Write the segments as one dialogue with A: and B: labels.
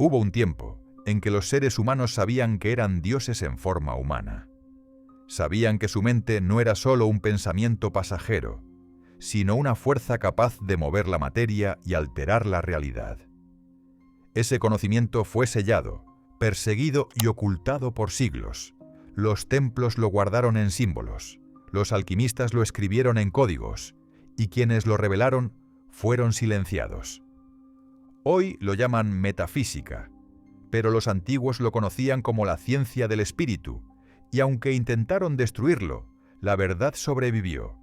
A: Hubo un tiempo en que los seres humanos sabían que eran dioses en forma humana. Sabían que su mente no era solo un pensamiento pasajero, sino una fuerza capaz de mover la materia y alterar la realidad. Ese conocimiento fue sellado, perseguido y ocultado por siglos. Los templos lo guardaron en símbolos, los alquimistas lo escribieron en códigos, y quienes lo revelaron fueron silenciados. Hoy lo llaman metafísica, pero los antiguos lo conocían como la ciencia del espíritu, y aunque intentaron destruirlo, la verdad sobrevivió,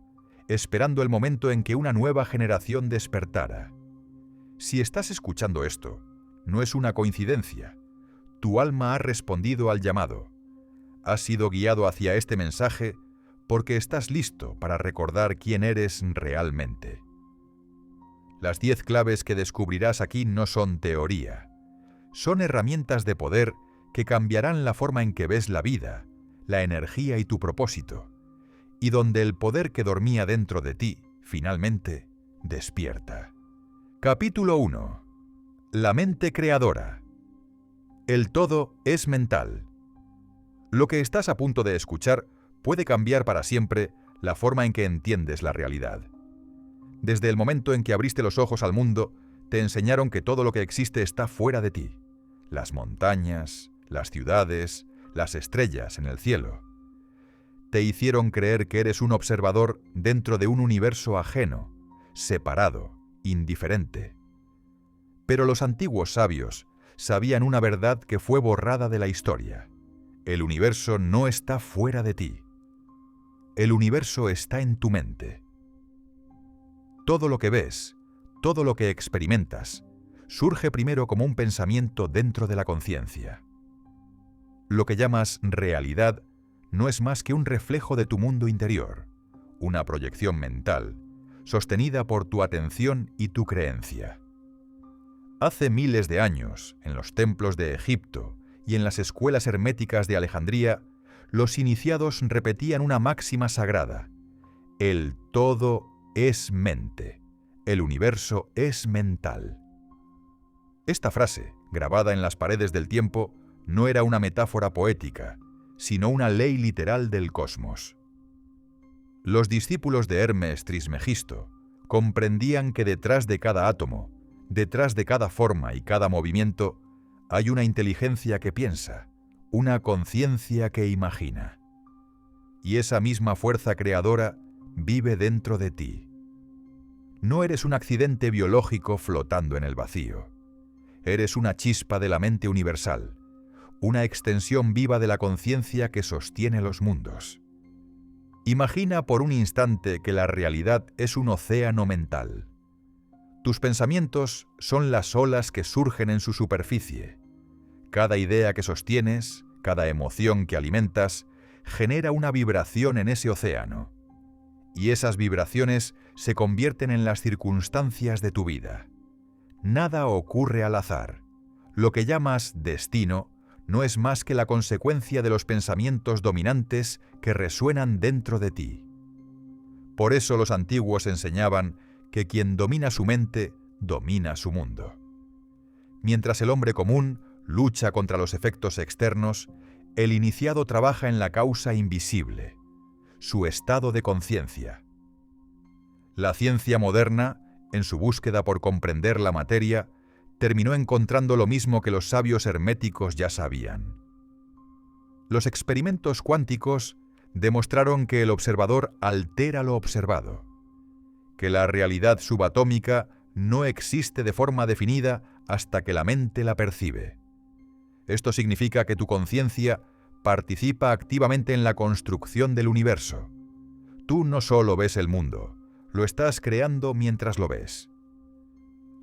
A: esperando el momento en que una nueva generación despertara. Si estás escuchando esto, no es una coincidencia. Tu alma ha respondido al llamado. Has sido guiado hacia este mensaje porque estás listo para recordar quién eres realmente. Las 10 claves que descubrirás aquí no son teoría. Son herramientas de poder que cambiarán la forma en que ves la vida, la energía y tu propósito, y donde el poder que dormía dentro de ti, finalmente, despierta. Capítulo 1. La mente creadora. El todo es mental. Lo que estás a punto de escuchar puede cambiar para siempre la forma en que entiendes la realidad. Desde el momento en que abriste los ojos al mundo, te enseñaron que todo lo que existe está fuera de ti. Las montañas, las ciudades, las estrellas en el cielo. Te hicieron creer que eres un observador dentro de un universo ajeno, separado, indiferente. Pero los antiguos sabios sabían una verdad que fue borrada de la historia. El universo no está fuera de ti. El universo está en tu mente. Todo lo que ves, todo lo que experimentas, surge primero como un pensamiento dentro de la conciencia. Lo que llamas realidad no es más que un reflejo de tu mundo interior, una proyección mental, sostenida por tu atención y tu creencia. Hace miles de años, en los templos de Egipto y en las escuelas herméticas de Alejandría, los iniciados repetían una máxima sagrada: el todo es mente, el universo es mental. Esta frase, grabada en las paredes del tiempo, no era una metáfora poética, sino una ley literal del cosmos. Los discípulos de Hermes Trismegisto comprendían que detrás de cada átomo, detrás de cada forma y cada movimiento, hay una inteligencia que piensa, una conciencia que imagina. Y esa misma fuerza creadora vive dentro de ti. No eres un accidente biológico flotando en el vacío. Eres una chispa de la mente universal, una extensión viva de la conciencia que sostiene los mundos. Imagina por un instante que la realidad es un océano mental. Tus pensamientos son las olas que surgen en su superficie. Cada idea que sostienes, cada emoción que alimentas, genera una vibración en ese océano. Y esas vibraciones se convierten en las circunstancias de tu vida. Nada ocurre al azar. Lo que llamas destino no es más que la consecuencia de los pensamientos dominantes que resuenan dentro de ti. Por eso los antiguos enseñaban que quien domina su mente, domina su mundo. Mientras el hombre común lucha contra los efectos externos, el iniciado trabaja en la causa invisible, su estado de conciencia. La ciencia moderna, en su búsqueda por comprender la materia, terminó encontrando lo mismo que los sabios herméticos ya sabían. Los experimentos cuánticos demostraron que el observador altera lo observado, que la realidad subatómica no existe de forma definida hasta que la mente la percibe. Esto significa que tu conciencia participa activamente en la construcción del universo. Tú no solo ves el mundo, lo estás creando mientras lo ves.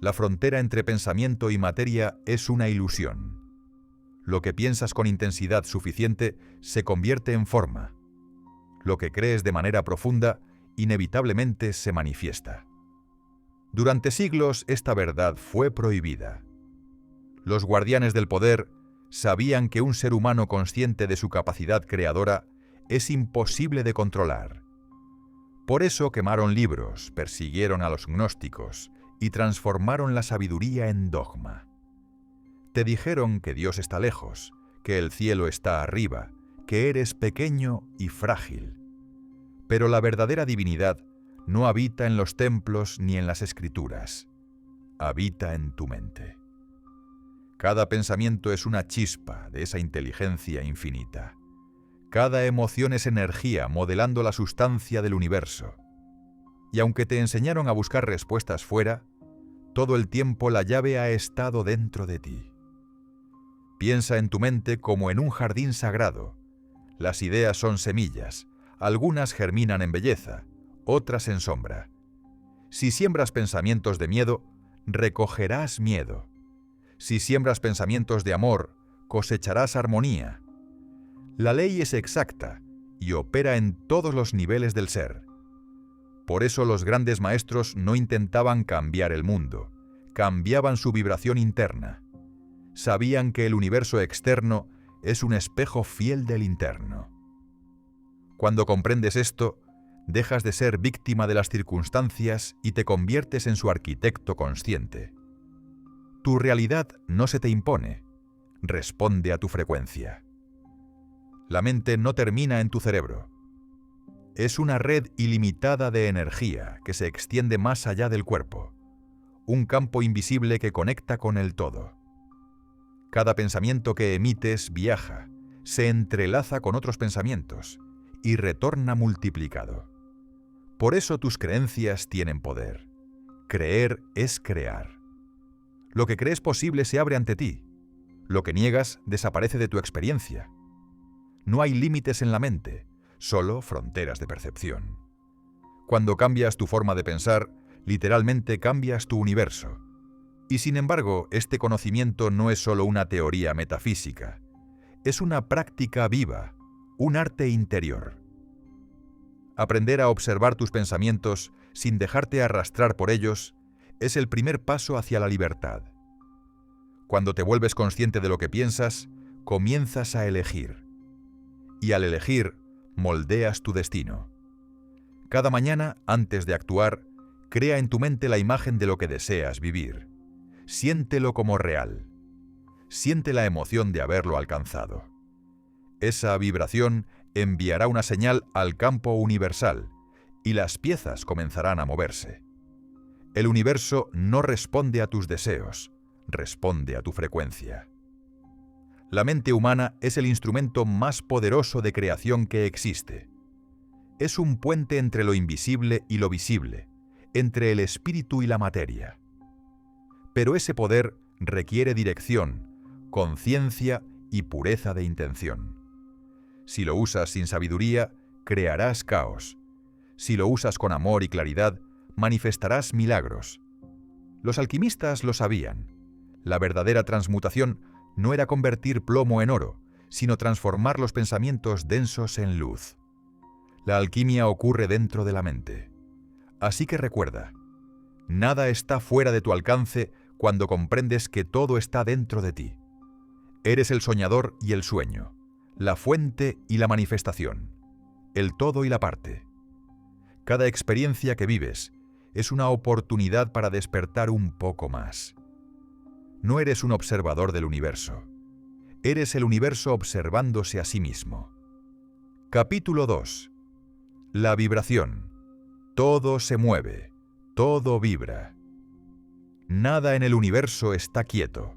A: La frontera entre pensamiento y materia es una ilusión. Lo que piensas con intensidad suficiente se convierte en forma. Lo que crees de manera profunda inevitablemente se manifiesta. Durante siglos esta verdad fue prohibida. Los guardianes del poder sabían que un ser humano consciente de su capacidad creadora es imposible de controlar. Por eso quemaron libros, persiguieron a los gnósticos y transformaron la sabiduría en dogma. Te dijeron que Dios está lejos, que el cielo está arriba, que eres pequeño y frágil. Pero la verdadera divinidad no habita en los templos ni en las escrituras. Habita en tu mente. Cada pensamiento es una chispa de esa inteligencia infinita. Cada emoción es energía modelando la sustancia del universo. Y aunque te enseñaron a buscar respuestas fuera, todo el tiempo la llave ha estado dentro de ti. Piensa en tu mente como en un jardín sagrado. Las ideas son semillas, algunas germinan en belleza, otras en sombra. Si siembras pensamientos de miedo, recogerás miedo. Si siembras pensamientos de amor, cosecharás armonía. La ley es exacta y opera en todos los niveles del ser. Por eso los grandes maestros no intentaban cambiar el mundo, cambiaban su vibración interna. Sabían que el universo externo es un espejo fiel del interno. Cuando comprendes esto, dejas de ser víctima de las circunstancias y te conviertes en su arquitecto consciente. Tu realidad no se te impone, responde a tu frecuencia. La mente no termina en tu cerebro. Es una red ilimitada de energía que se extiende más allá del cuerpo, un campo invisible que conecta con el todo. Cada pensamiento que emites viaja, se entrelaza con otros pensamientos y retorna multiplicado. Por eso tus creencias tienen poder. Creer es crear. Lo que crees posible se abre ante ti. Lo que niegas desaparece de tu experiencia. No hay límites en la mente, solo fronteras de percepción. Cuando cambias tu forma de pensar, literalmente cambias tu universo. Y sin embargo, este conocimiento no es solo una teoría metafísica. Es una práctica viva, un arte interior. Aprender a observar tus pensamientos sin dejarte arrastrar por ellos es el primer paso hacia la libertad. Cuando te vuelves consciente de lo que piensas, comienzas a elegir. Y al elegir, moldeas tu destino. Cada mañana, antes de actuar, crea en tu mente la imagen de lo que deseas vivir. Siéntelo como real. Siente la emoción de haberlo alcanzado. Esa vibración enviará una señal al campo universal y las piezas comenzarán a moverse. El universo no responde a tus deseos, responde a tu frecuencia. La mente humana es el instrumento más poderoso de creación que existe. Es un puente entre lo invisible y lo visible, entre el espíritu y la materia. Pero ese poder requiere dirección, conciencia y pureza de intención. Si lo usas sin sabiduría, crearás caos. Si lo usas con amor y claridad, manifestarás milagros. Los alquimistas lo sabían. La verdadera transmutación no era convertir plomo en oro, sino transformar los pensamientos densos en luz. La alquimia ocurre dentro de la mente. Así que recuerda, nada está fuera de tu alcance cuando comprendes que todo está dentro de ti. Eres el soñador y el sueño, la fuente y la manifestación, el todo y la parte. Cada experiencia que vives es una oportunidad para despertar un poco más. No eres un observador del universo. Eres el universo observándose a sí mismo. Capítulo 2. La vibración. Todo se mueve, todo vibra. Nada en el universo está quieto.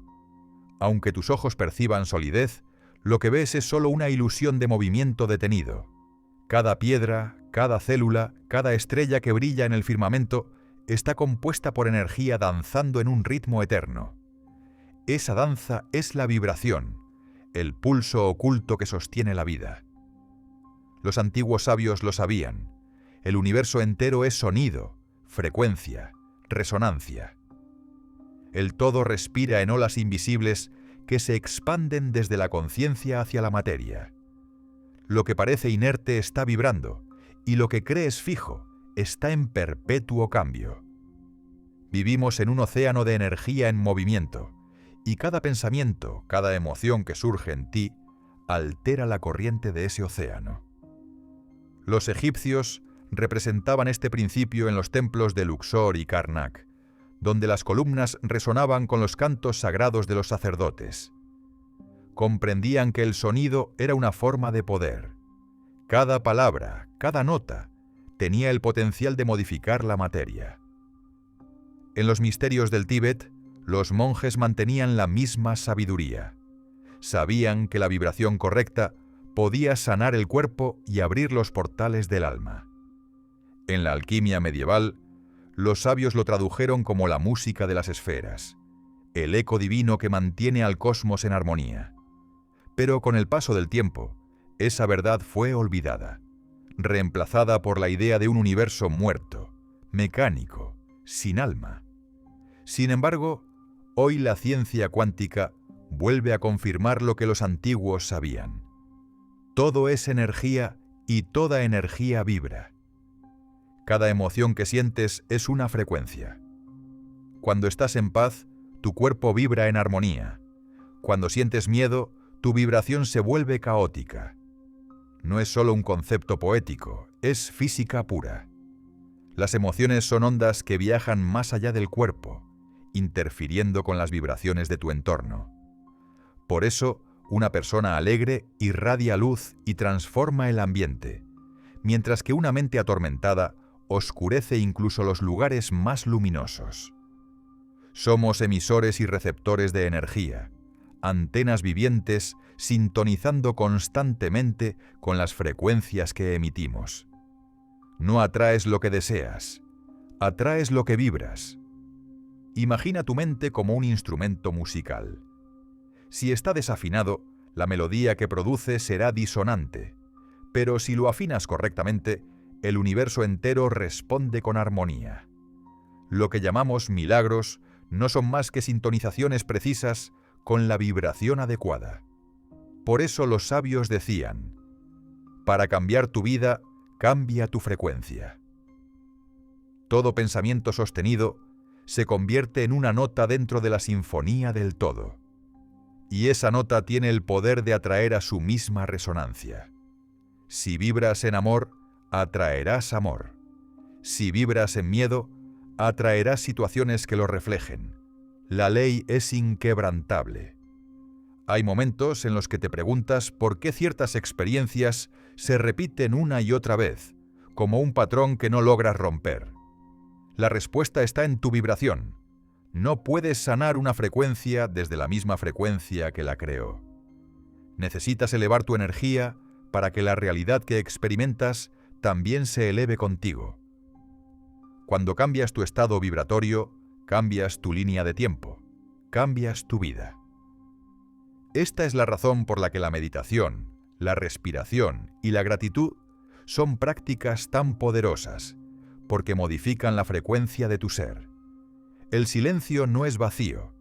A: Aunque tus ojos perciban solidez, lo que ves es solo una ilusión de movimiento detenido. Cada piedra, cada célula, cada estrella que brilla en el firmamento está compuesta por energía danzando en un ritmo eterno. Esa danza es la vibración, el pulso oculto que sostiene la vida. Los antiguos sabios lo sabían. El universo entero es sonido, frecuencia, resonancia. El todo respira en olas invisibles que se expanden desde la conciencia hacia la materia. Lo que parece inerte está vibrando, y lo que crees fijo está en perpetuo cambio. Vivimos en un océano de energía en movimiento, y cada pensamiento, cada emoción que surge en ti, altera la corriente de ese océano. Los egipcios representaban este principio en los templos de Luxor y Karnak, donde las columnas resonaban con los cantos sagrados de los sacerdotes. Comprendían que el sonido era una forma de poder. Cada palabra, cada nota, tenía el potencial de modificar la materia. En los misterios del Tíbet, los monjes mantenían la misma sabiduría. Sabían que la vibración correcta podía sanar el cuerpo y abrir los portales del alma. En la alquimia medieval, los sabios lo tradujeron como la música de las esferas, el eco divino que mantiene al cosmos en armonía. Pero con el paso del tiempo, esa verdad fue olvidada, reemplazada por la idea de un universo muerto, mecánico, sin alma. Sin embargo, hoy la ciencia cuántica vuelve a confirmar lo que los antiguos sabían. Todo es energía y toda energía vibra. Cada emoción que sientes es una frecuencia. Cuando estás en paz, tu cuerpo vibra en armonía. Cuando sientes miedo, tu vibración se vuelve caótica. No es solo un concepto poético, es física pura. Las emociones son ondas que viajan más allá del cuerpo, interfiriendo con las vibraciones de tu entorno. Por eso, una persona alegre irradia luz y transforma el ambiente, mientras que una mente atormentada oscurece incluso los lugares más luminosos. Somos emisores y receptores de energía, antenas vivientes sintonizando constantemente con las frecuencias que emitimos. No atraes lo que deseas, atraes lo que vibras. Imagina tu mente como un instrumento musical. Si está desafinado, la melodía que produce será disonante, pero si lo afinas correctamente, el universo entero responde con armonía. Lo que llamamos milagros no son más que sintonizaciones precisas con la vibración adecuada. Por eso los sabios decían: para cambiar tu vida, cambia tu frecuencia. Todo pensamiento sostenido se convierte en una nota dentro de la sinfonía del todo. Y esa nota tiene el poder de atraer a su misma resonancia. Si vibras en amor, atraerás amor. Si vibras en miedo, atraerás situaciones que lo reflejen. La ley es inquebrantable. Hay momentos en los que te preguntas por qué ciertas experiencias se repiten una y otra vez, como un patrón que no logras romper. La respuesta está en tu vibración. No puedes sanar una frecuencia desde la misma frecuencia que la creó. Necesitas elevar tu energía para que la realidad que experimentas también se eleve contigo. Cuando cambias tu estado vibratorio, cambias tu línea de tiempo, cambias tu vida. Esta es la razón por la que la meditación, la respiración y la gratitud son prácticas tan poderosas, porque modifican la frecuencia de tu ser. El silencio no es vacío,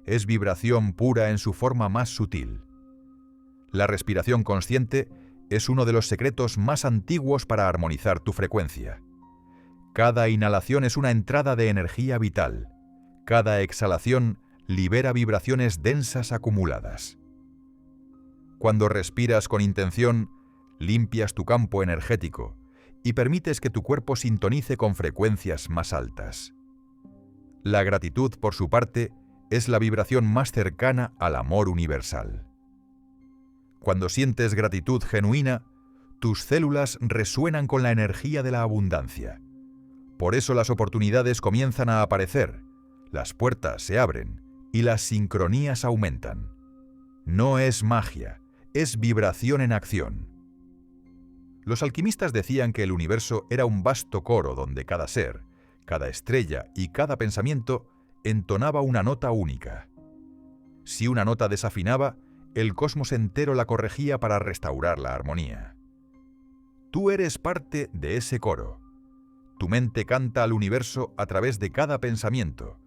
A: es vibración pura en su forma más sutil. La respiración consciente es uno de los secretos más antiguos para armonizar tu frecuencia. Cada inhalación es una entrada de energía vital. Cada exhalación libera vibraciones densas acumuladas. Cuando respiras con intención, limpias tu campo energético y permites que tu cuerpo sintonice con frecuencias más altas. La gratitud, por su parte, es la vibración más cercana al amor universal. Cuando sientes gratitud genuina, tus células resuenan con la energía de la abundancia. Por eso las oportunidades comienzan a aparecer, las puertas se abren y las sincronías aumentan. No es magia, es vibración en acción. Los alquimistas decían que el universo era un vasto coro donde cada ser, cada estrella y cada pensamiento entonaba una nota única. Si una nota desafinaba, el cosmos entero la corregía para restaurar la armonía. Tú eres parte de ese coro. Tu mente canta al universo a través de cada pensamiento,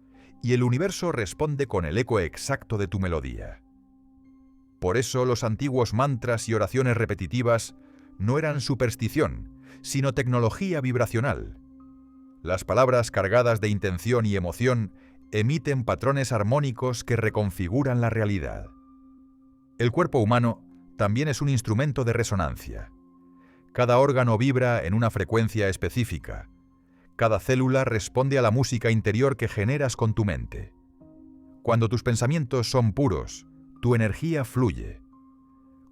A: y el universo responde con el eco exacto de tu melodía. Por eso los antiguos mantras y oraciones repetitivas no eran superstición, sino tecnología vibracional. Las palabras cargadas de intención y emoción emiten patrones armónicos que reconfiguran la realidad. El cuerpo humano también es un instrumento de resonancia. Cada órgano vibra en una frecuencia específica. Cada célula responde a la música interior que generas con tu mente. Cuando tus pensamientos son puros, tu energía fluye.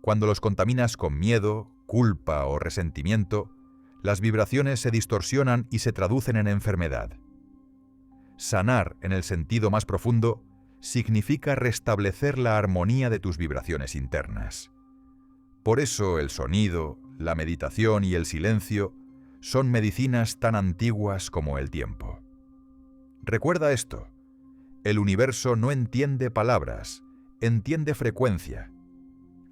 A: Cuando los contaminas con miedo, culpa o resentimiento, las vibraciones se distorsionan y se traducen en enfermedad. Sanar, en el sentido más profundo, significa restablecer la armonía de tus vibraciones internas. Por eso el sonido, la meditación y el silencio son medicinas tan antiguas como el tiempo. Recuerda esto: el universo no entiende palabras, entiende frecuencia.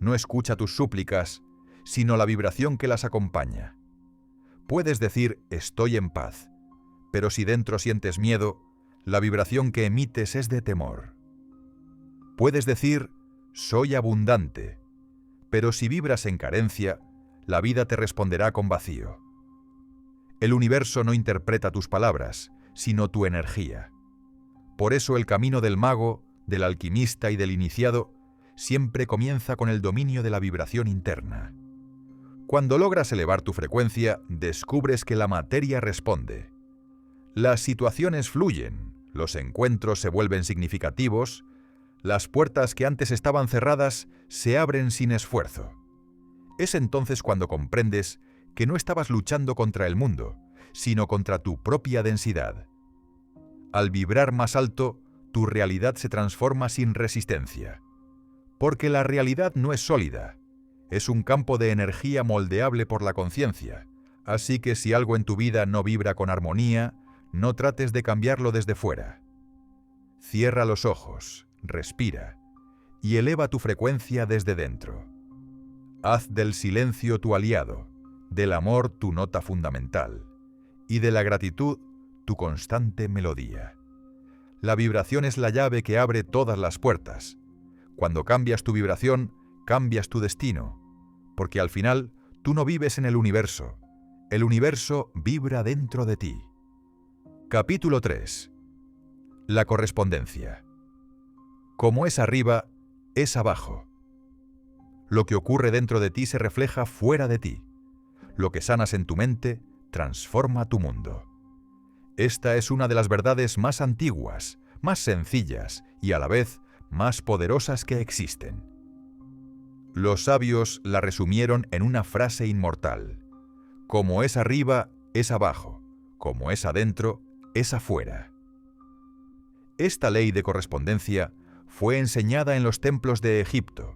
A: No escucha tus súplicas, sino la vibración que las acompaña. Puedes decir «estoy en paz», pero si dentro sientes miedo, la vibración que emites es de temor. Puedes decir «soy abundante», pero si vibras en carencia, la vida te responderá con vacío. El universo no interpreta tus palabras, sino tu energía. Por eso el camino del mago, del alquimista y del iniciado siempre comienza con el dominio de la vibración interna. Cuando logras elevar tu frecuencia, descubres que la materia responde. Las situaciones fluyen, los encuentros se vuelven significativos, las puertas que antes estaban cerradas se abren sin esfuerzo. Es entonces cuando comprendes que no estabas luchando contra el mundo, sino contra tu propia densidad. Al vibrar más alto, tu realidad se transforma sin resistencia. Porque la realidad no es sólida, es un campo de energía moldeable por la conciencia, así que si algo en tu vida no vibra con armonía, no trates de cambiarlo desde fuera. Cierra los ojos, respira y eleva tu frecuencia desde dentro. Haz del silencio tu aliado, del amor tu nota fundamental y de la gratitud tu constante melodía. La vibración es la llave que abre todas las puertas. Cuando cambias tu vibración, cambias tu destino, porque al final tú no vives en el universo vibra dentro de ti. Capítulo 3. La correspondencia. Como es arriba, es abajo. Lo que ocurre dentro de ti se refleja fuera de ti. Lo que sanas en tu mente transforma tu mundo. Esta es una de las verdades más antiguas, más sencillas y a la vez más poderosas que existen. Los sabios la resumieron en una frase inmortal: como es arriba, es abajo; como es adentro, es afuera. Esta ley de correspondencia fue enseñada en los templos de Egipto,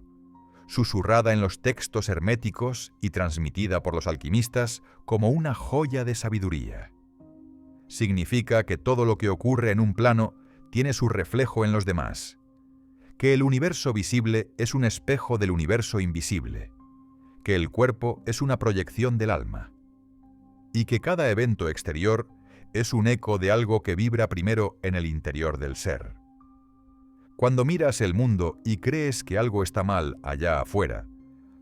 A: susurrada en los textos herméticos y transmitida por los alquimistas como una joya de sabiduría. Significa que todo lo que ocurre en un plano tiene su reflejo en los demás, que el universo visible es un espejo del universo invisible, que el cuerpo es una proyección del alma, y que cada evento exterior es un eco de algo que vibra primero en el interior del ser. Cuando miras el mundo y crees que algo está mal allá afuera,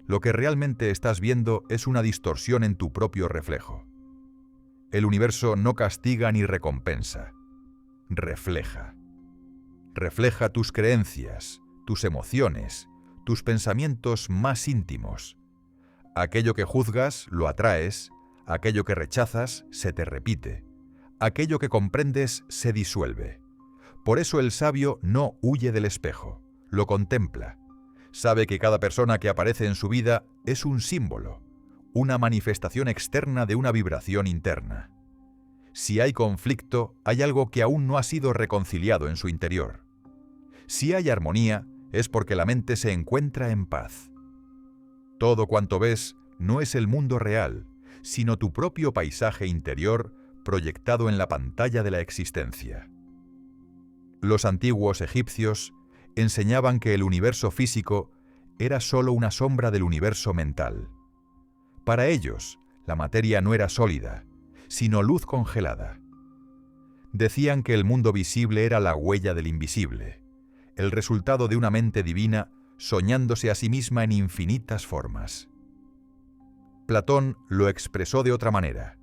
A: lo que realmente estás viendo es una distorsión en tu propio reflejo. El universo no castiga ni recompensa, refleja. Refleja tus creencias, tus emociones, tus pensamientos más íntimos. Aquello que juzgas lo atraes, aquello que rechazas se te repite, aquello que comprendes se disuelve. Por eso el sabio no huye del espejo, lo contempla. Sabe que cada persona que aparece en su vida es un símbolo, una manifestación externa de una vibración interna. Si hay conflicto, hay algo que aún no ha sido reconciliado en su interior. Si hay armonía, es porque la mente se encuentra en paz. Todo cuanto ves no es el mundo real, sino tu propio paisaje interior proyectado en la pantalla de la existencia. Los antiguos egipcios enseñaban que el universo físico era solo una sombra del universo mental. Para ellos, la materia no era sólida, sino luz congelada. Decían que el mundo visible era la huella del invisible, el resultado de una mente divina soñándose a sí misma en infinitas formas. Platón lo expresó de otra manera.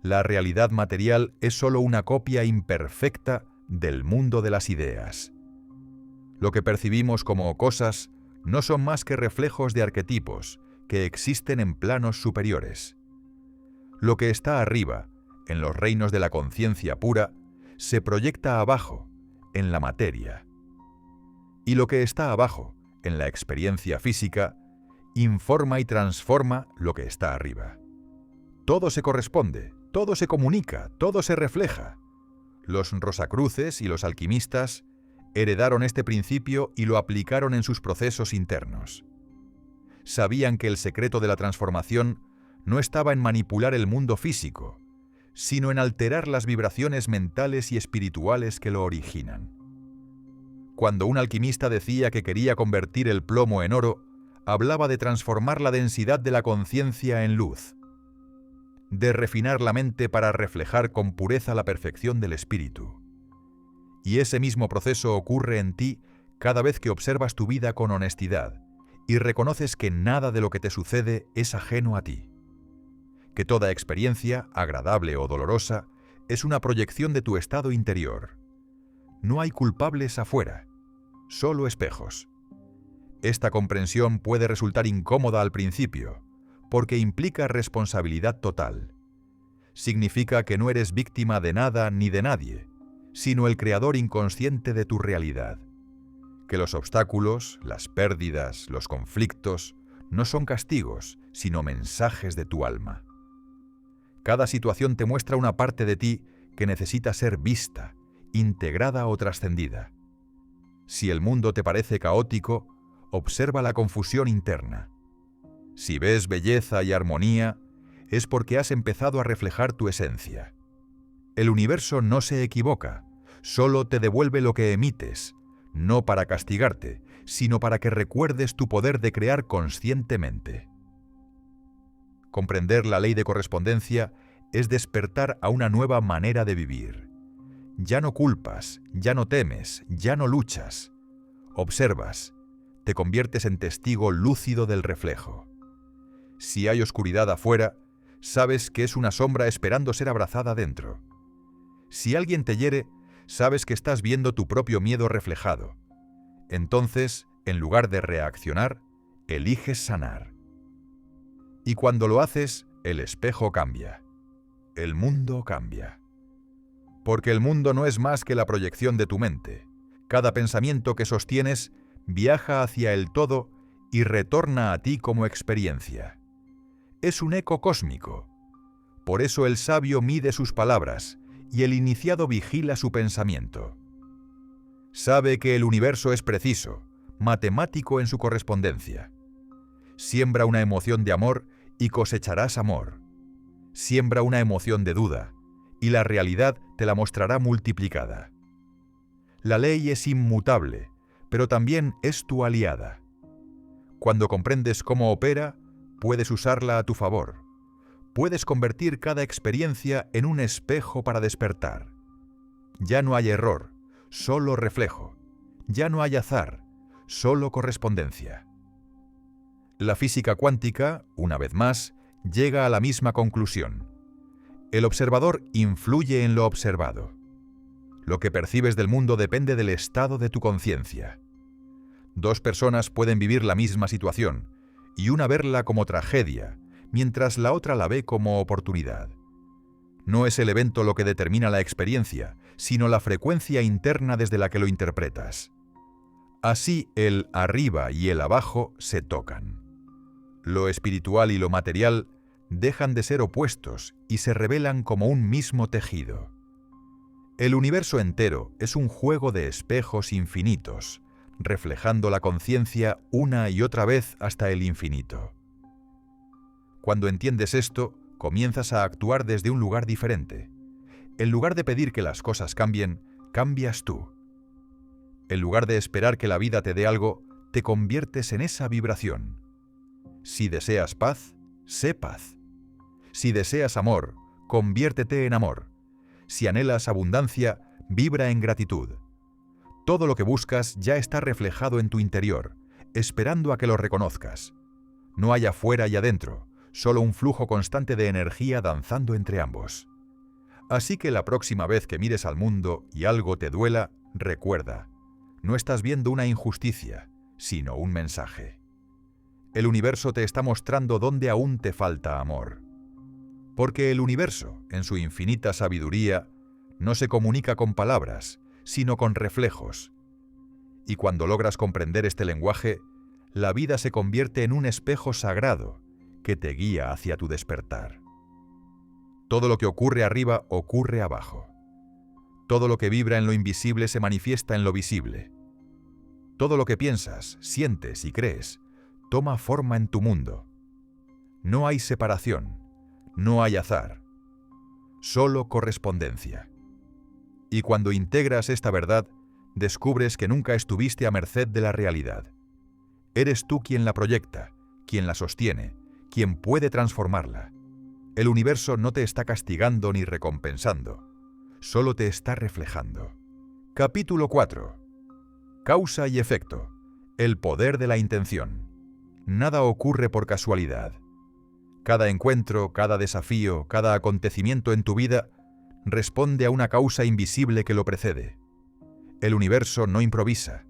A: La realidad material es solo una copia imperfecta del mundo de las ideas. Lo que percibimos como cosas no son más que reflejos de arquetipos que existen en planos superiores. Lo que está arriba en los reinos de la conciencia pura, se proyecta abajo, en la materia. Y lo que está abajo, en la experiencia física, informa y transforma lo que está arriba. Todo se corresponde, todo se comunica, todo se refleja. Los Rosacruces y los alquimistas heredaron este principio y lo aplicaron en sus procesos internos. Sabían que el secreto de la transformación no estaba en manipular el mundo físico, sino en alterar las vibraciones mentales y espirituales que lo originan. Cuando un alquimista decía que quería convertir el plomo en oro, hablaba de transformar la densidad de la conciencia en luz, de refinar la mente para reflejar con pureza la perfección del espíritu. Y ese mismo proceso ocurre en ti cada vez que observas tu vida con honestidad y reconoces que nada de lo que te sucede es ajeno a ti. Que toda experiencia, agradable o dolorosa, es una proyección de tu estado interior. No hay culpables afuera, solo espejos. Esta comprensión puede resultar incómoda al principio, porque implica responsabilidad total. Significa que no eres víctima de nada ni de nadie, sino el creador inconsciente de tu realidad. Que los obstáculos, las pérdidas, los conflictos, no son castigos, sino mensajes de tu alma. Cada situación te muestra una parte de ti que necesita ser vista, integrada o trascendida. Si el mundo te parece caótico, observa la confusión interna. Si ves belleza y armonía, es porque has empezado a reflejar tu esencia. El universo no se equivoca, solo te devuelve lo que emites, no para castigarte, sino para que recuerdes tu poder de crear conscientemente. Comprender la ley de correspondencia es despertar a una nueva manera de vivir. Ya no culpas, ya no temes, ya no luchas. Observas, te conviertes en testigo lúcido del reflejo. Si hay oscuridad afuera, sabes que es una sombra esperando ser abrazada dentro. Si alguien te hiere, sabes que estás viendo tu propio miedo reflejado. Entonces, en lugar de reaccionar, eliges sanar. Y cuando lo haces, el espejo cambia. El mundo cambia. Porque el mundo no es más que la proyección de tu mente. Cada pensamiento que sostienes viaja hacia el todo y retorna a ti como experiencia. Es un eco cósmico. Por eso el sabio mide sus palabras y el iniciado vigila su pensamiento. Sabe que el universo es preciso, matemático en su correspondencia. Siembra una emoción de amor y cosecharás amor. Siembra una emoción de duda y la realidad te la mostrará multiplicada. La ley es inmutable, pero también es tu aliada. Cuando comprendes cómo opera, puedes usarla a tu favor. Puedes convertir cada experiencia en un espejo para despertar. Ya no hay error, solo reflejo. Ya no hay azar, solo correspondencia. La física cuántica, una vez más, llega a la misma conclusión. El observador influye en lo observado. Lo que percibes del mundo depende del estado de tu conciencia. Dos personas pueden vivir la misma situación, y una verla como tragedia, mientras la otra la ve como oportunidad. No es el evento lo que determina la experiencia, sino la frecuencia interna desde la que lo interpretas. Así el arriba y el abajo se tocan. Lo espiritual y lo material dejan de ser opuestos y se revelan como un mismo tejido. El universo entero es un juego de espejos infinitos, reflejando la conciencia una y otra vez hasta el infinito. Cuando entiendes esto, comienzas a actuar desde un lugar diferente. En lugar de pedir que las cosas cambien, cambias tú. En lugar de esperar que la vida te dé algo, te conviertes en esa vibración. Si deseas paz, sé paz. Si deseas amor, conviértete en amor. Si anhelas abundancia, vibra en gratitud. Todo lo que buscas ya está reflejado en tu interior, esperando a que lo reconozcas. No hay afuera y adentro, solo un flujo constante de energía danzando entre ambos. Así que la próxima vez que mires al mundo y algo te duela, recuerda, no estás viendo una injusticia, sino un mensaje. El universo te está mostrando dónde aún te falta amor. Porque el universo, en su infinita sabiduría, no se comunica con palabras, sino con reflejos. Y cuando logras comprender este lenguaje, la vida se convierte en un espejo sagrado que te guía hacia tu despertar. Todo lo que ocurre arriba ocurre abajo. Todo lo que vibra en lo invisible se manifiesta en lo visible. Todo lo que piensas, sientes y crees toma forma en tu mundo. No hay separación, no hay azar, solo correspondencia. Y cuando integras esta verdad, descubres que nunca estuviste a merced de la realidad. Eres tú quien la proyecta, quien la sostiene, quien puede transformarla. El universo no te está castigando ni recompensando, solo te está reflejando. Capítulo 4. Causa y efecto. El poder de la intención. Nada ocurre por casualidad. Cada encuentro, cada desafío, cada acontecimiento en tu vida responde a una causa invisible que lo precede. El universo no improvisa.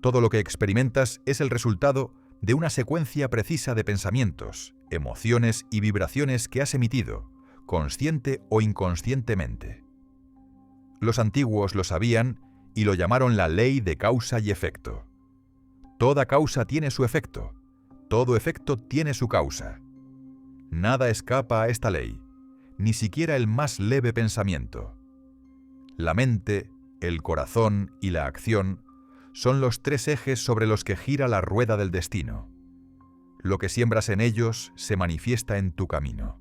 A: Todo lo que experimentas es el resultado de una secuencia precisa de pensamientos, emociones y vibraciones que has emitido, consciente o inconscientemente. Los antiguos lo sabían y lo llamaron la ley de causa y efecto. Toda causa tiene su efecto, todo efecto tiene su causa. Nada escapa a esta ley, ni siquiera el más leve pensamiento. La mente, el corazón y la acción son los tres ejes sobre los que gira la rueda del destino. Lo que siembras en ellos se manifiesta en tu camino.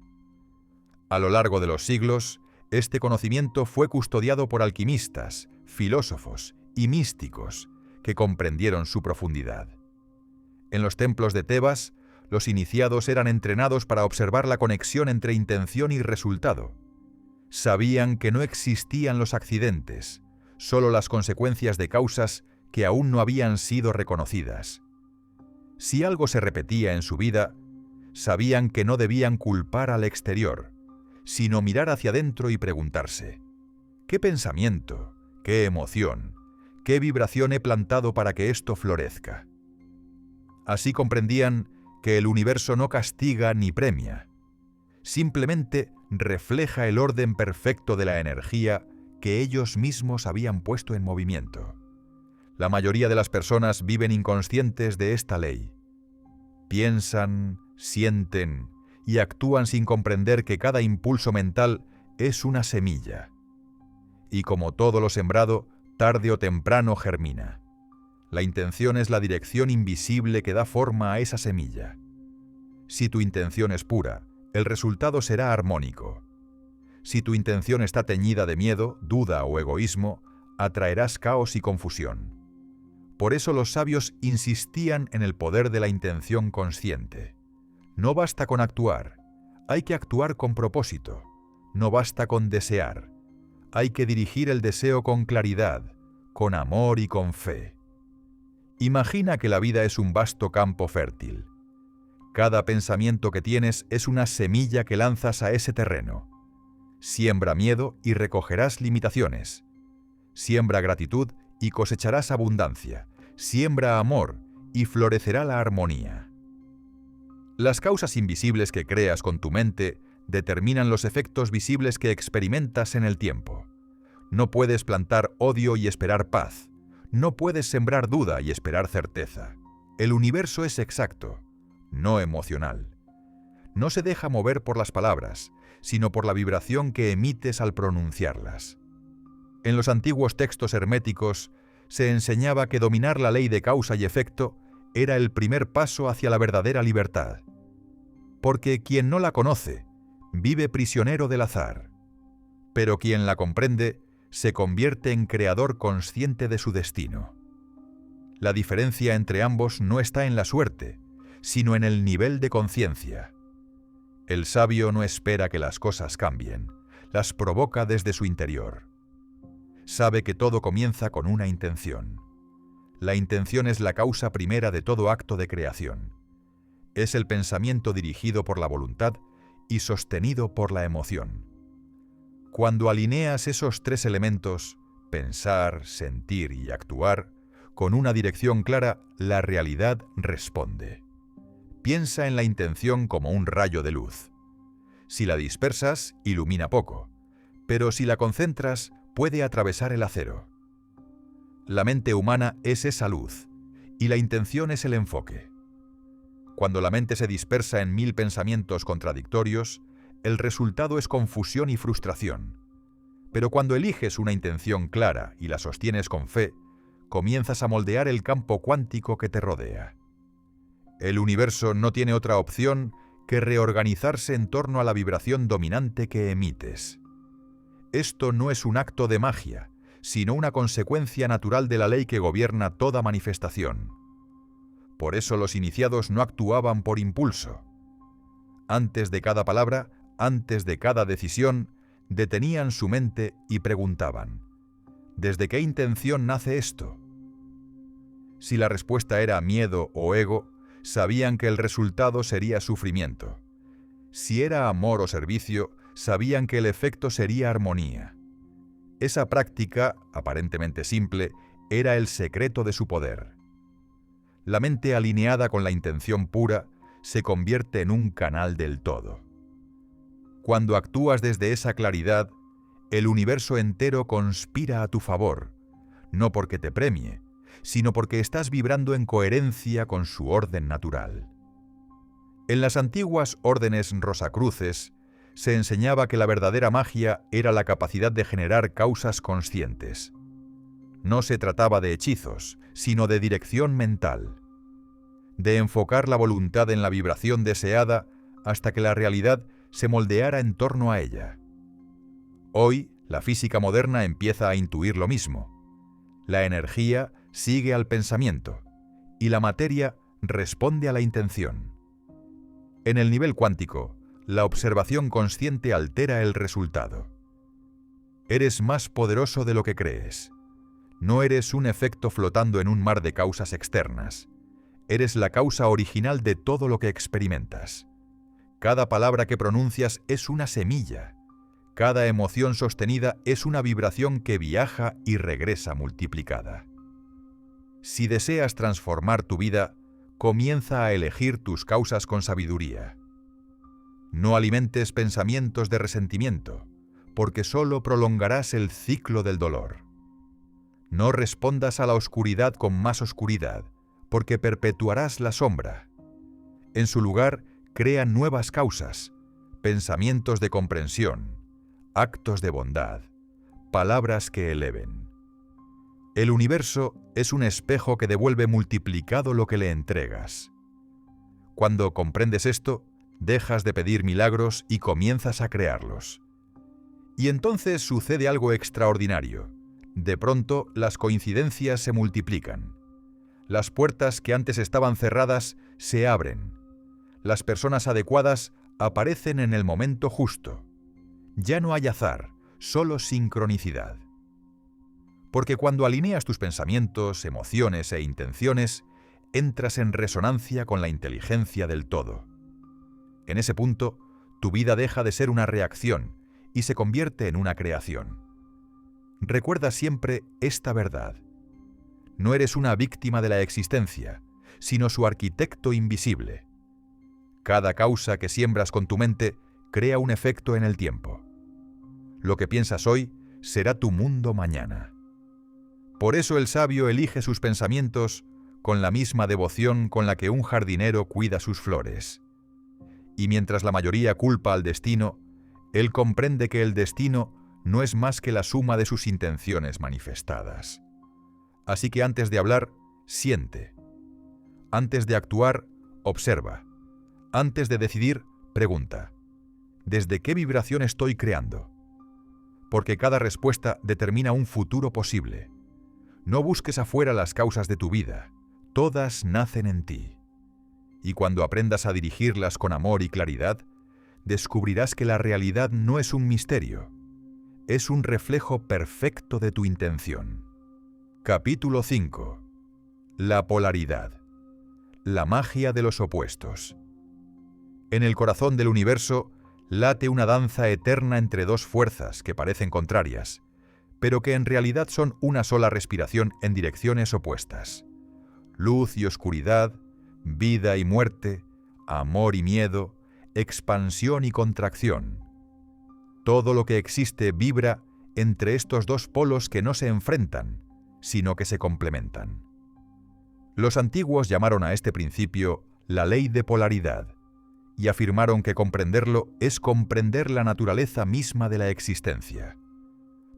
A: A lo largo de los siglos, este conocimiento fue custodiado por alquimistas, filósofos y místicos que comprendieron su profundidad. En los templos de Tebas, los iniciados eran entrenados para observar la conexión entre intención y resultado. Sabían que no existían los accidentes, solo las consecuencias de causas que aún no habían sido reconocidas. Si algo se repetía en su vida, sabían que no debían culpar al exterior, sino mirar hacia adentro y preguntarse: ¿qué pensamiento, qué emoción, qué vibración he plantado para que esto florezca? Así comprendían que el universo no castiga ni premia, simplemente refleja el orden perfecto de la energía que ellos mismos habían puesto en movimiento. La mayoría de las personas viven inconscientes de esta ley. Piensan, sienten y actúan sin comprender que cada impulso mental es una semilla. Y como todo lo sembrado, tarde o temprano germina. La intención es la dirección invisible que da forma a esa semilla. Si tu intención es pura, el resultado será armónico. Si tu intención está teñida de miedo, duda o egoísmo, atraerás caos y confusión. Por eso los sabios insistían en el poder de la intención consciente. No basta con actuar, hay que actuar con propósito. No basta con desear, hay que dirigir el deseo con claridad, con amor y con fe. Imagina que la vida es un vasto campo fértil. Cada pensamiento que tienes es una semilla que lanzas a ese terreno. Siembra miedo y recogerás limitaciones. Siembra gratitud y cosecharás abundancia. Siembra amor y florecerá la armonía. Las causas invisibles que creas con tu mente determinan los efectos visibles que experimentas en el tiempo. No puedes plantar odio y esperar paz. No puedes sembrar duda y esperar certeza. El universo es exacto, no emocional. No se deja mover por las palabras, sino por la vibración que emites al pronunciarlas. En los antiguos textos herméticos se enseñaba que dominar la ley de causa y efecto era el primer paso hacia la verdadera libertad. Porque quien no la conoce, vive prisionero del azar. Pero quien la comprende, se convierte en creador consciente de su destino. La diferencia entre ambos no está en la suerte, sino en el nivel de conciencia. El sabio no espera que las cosas cambien, las provoca desde su interior. Sabe que todo comienza con una intención. La intención es la causa primera de todo acto de creación. Es el pensamiento dirigido por la voluntad y sostenido por la emoción. Cuando alineas esos tres elementos, pensar, sentir y actuar, con una dirección clara, la realidad responde. Piensa en la intención como un rayo de luz. Si la dispersas, ilumina poco, pero si la concentras, puede atravesar el acero. La mente humana es esa luz, y la intención es el enfoque. Cuando la mente se dispersa en 1000 pensamientos contradictorios, el resultado es confusión y frustración. Pero cuando eliges una intención clara y la sostienes con fe, comienzas a moldear el campo cuántico que te rodea. El universo no tiene otra opción que reorganizarse en torno a la vibración dominante que emites. Esto no es un acto de magia, sino una consecuencia natural de la ley que gobierna toda manifestación. Por eso los iniciados no actuaban por impulso. Antes de cada palabra, antes de cada decisión, detenían su mente y preguntaban: ¿desde qué intención nace esto? Si la respuesta era miedo o ego, sabían que el resultado sería sufrimiento. Si era amor o servicio, sabían que el efecto sería armonía. Esa práctica, aparentemente simple, era el secreto de su poder. La mente alineada con la intención pura se convierte en un canal del todo. Cuando actúas desde esa claridad, el universo entero conspira a tu favor, no porque te premie, sino porque estás vibrando en coherencia con su orden natural. En las antiguas órdenes rosacruces se enseñaba que la verdadera magia era la capacidad de generar causas conscientes. No se trataba de hechizos, sino de dirección mental, de enfocar la voluntad en la vibración deseada hasta que la realidad se moldeara en torno a ella. Hoy, la física moderna empieza a intuir lo mismo. La energía sigue al pensamiento y la materia responde a la intención. En el nivel cuántico, la observación consciente altera el resultado. Eres más poderoso de lo que crees. No eres un efecto flotando en un mar de causas externas. Eres la causa original de todo lo que experimentas. Cada palabra que pronuncias es una semilla. Cada emoción sostenida es una vibración que viaja y regresa multiplicada. Si deseas transformar tu vida, comienza a elegir tus causas con sabiduría. No alimentes pensamientos de resentimiento, porque solo prolongarás el ciclo del dolor. No respondas a la oscuridad con más oscuridad, porque perpetuarás la sombra. En su lugar, crea nuevas causas, pensamientos de comprensión, actos de bondad, palabras que eleven. El universo es un espejo que devuelve multiplicado lo que le entregas. Cuando comprendes esto, dejas de pedir milagros y comienzas a crearlos. Y entonces sucede algo extraordinario. De pronto, las coincidencias se multiplican. Las puertas que antes estaban cerradas se abren. Las personas adecuadas aparecen en el momento justo. Ya no hay azar, solo sincronicidad. Porque cuando alineas tus pensamientos, emociones e intenciones, entras en resonancia con la inteligencia del todo. En ese punto, tu vida deja de ser una reacción y se convierte en una creación. Recuerda siempre esta verdad. No eres una víctima de la existencia, sino su arquitecto invisible. Cada causa que siembras con tu mente crea un efecto en el tiempo. Lo que piensas hoy será tu mundo mañana. Por eso el sabio elige sus pensamientos con la misma devoción con la que un jardinero cuida sus flores. Y mientras la mayoría culpa al destino, él comprende que el destino no es más que la suma de sus intenciones manifestadas. Así que antes de hablar, siente. Antes de actuar, observa. Antes de decidir, pregunta: ¿desde qué vibración estoy creando? Porque cada respuesta determina un futuro posible. No busques afuera las causas de tu vida, todas nacen en ti. Y cuando aprendas a dirigirlas con amor y claridad, descubrirás que la realidad no es un misterio, es un reflejo perfecto de tu intención. Capítulo 5. La polaridad. La magia de los opuestos. En el corazón del universo late una danza eterna entre dos fuerzas que parecen contrarias, pero que en realidad son una sola respiración en direcciones opuestas. Luz y oscuridad, vida y muerte, amor y miedo, expansión y contracción. Todo lo que existe vibra entre estos dos polos que no se enfrentan, sino que se complementan. Los antiguos llamaron a este principio la ley de polaridad y afirmaron que comprenderlo es comprender la naturaleza misma de la existencia.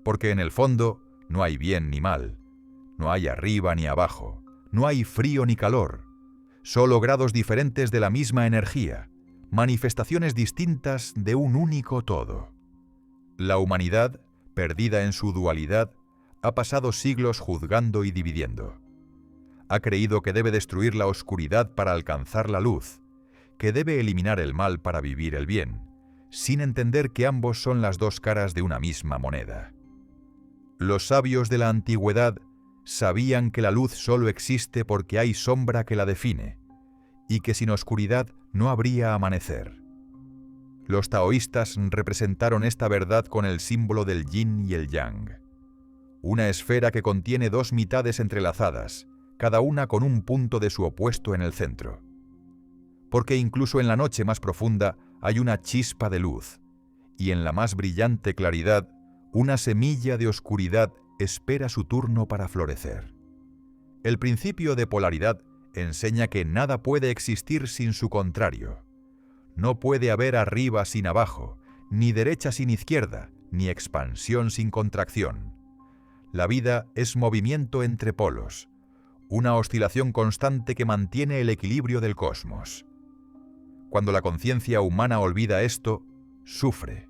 A: Porque en el fondo no hay bien ni mal, no hay arriba ni abajo, no hay frío ni calor, solo grados diferentes de la misma energía, manifestaciones distintas de un único todo. La humanidad, perdida en su dualidad, ha pasado siglos juzgando y dividiendo. Ha creído que debe destruir la oscuridad para alcanzar la luz, que debe eliminar el mal para vivir el bien, sin entender que ambos son las dos caras de una misma moneda. Los sabios de la antigüedad sabían que la luz solo existe porque hay sombra que la define, y que sin oscuridad no habría amanecer. Los taoístas representaron esta verdad con el símbolo del yin y el yang, una esfera que contiene dos mitades entrelazadas, cada una con un punto de su opuesto en el centro. Porque incluso en la noche más profunda hay una chispa de luz, y en la más brillante claridad, una semilla de oscuridad espera su turno para florecer. El principio de polaridad enseña que nada puede existir sin su contrario. No puede haber arriba sin abajo, ni derecha sin izquierda, ni expansión sin contracción. La vida es movimiento entre polos, una oscilación constante que mantiene el equilibrio del cosmos. Cuando la conciencia humana olvida esto, sufre,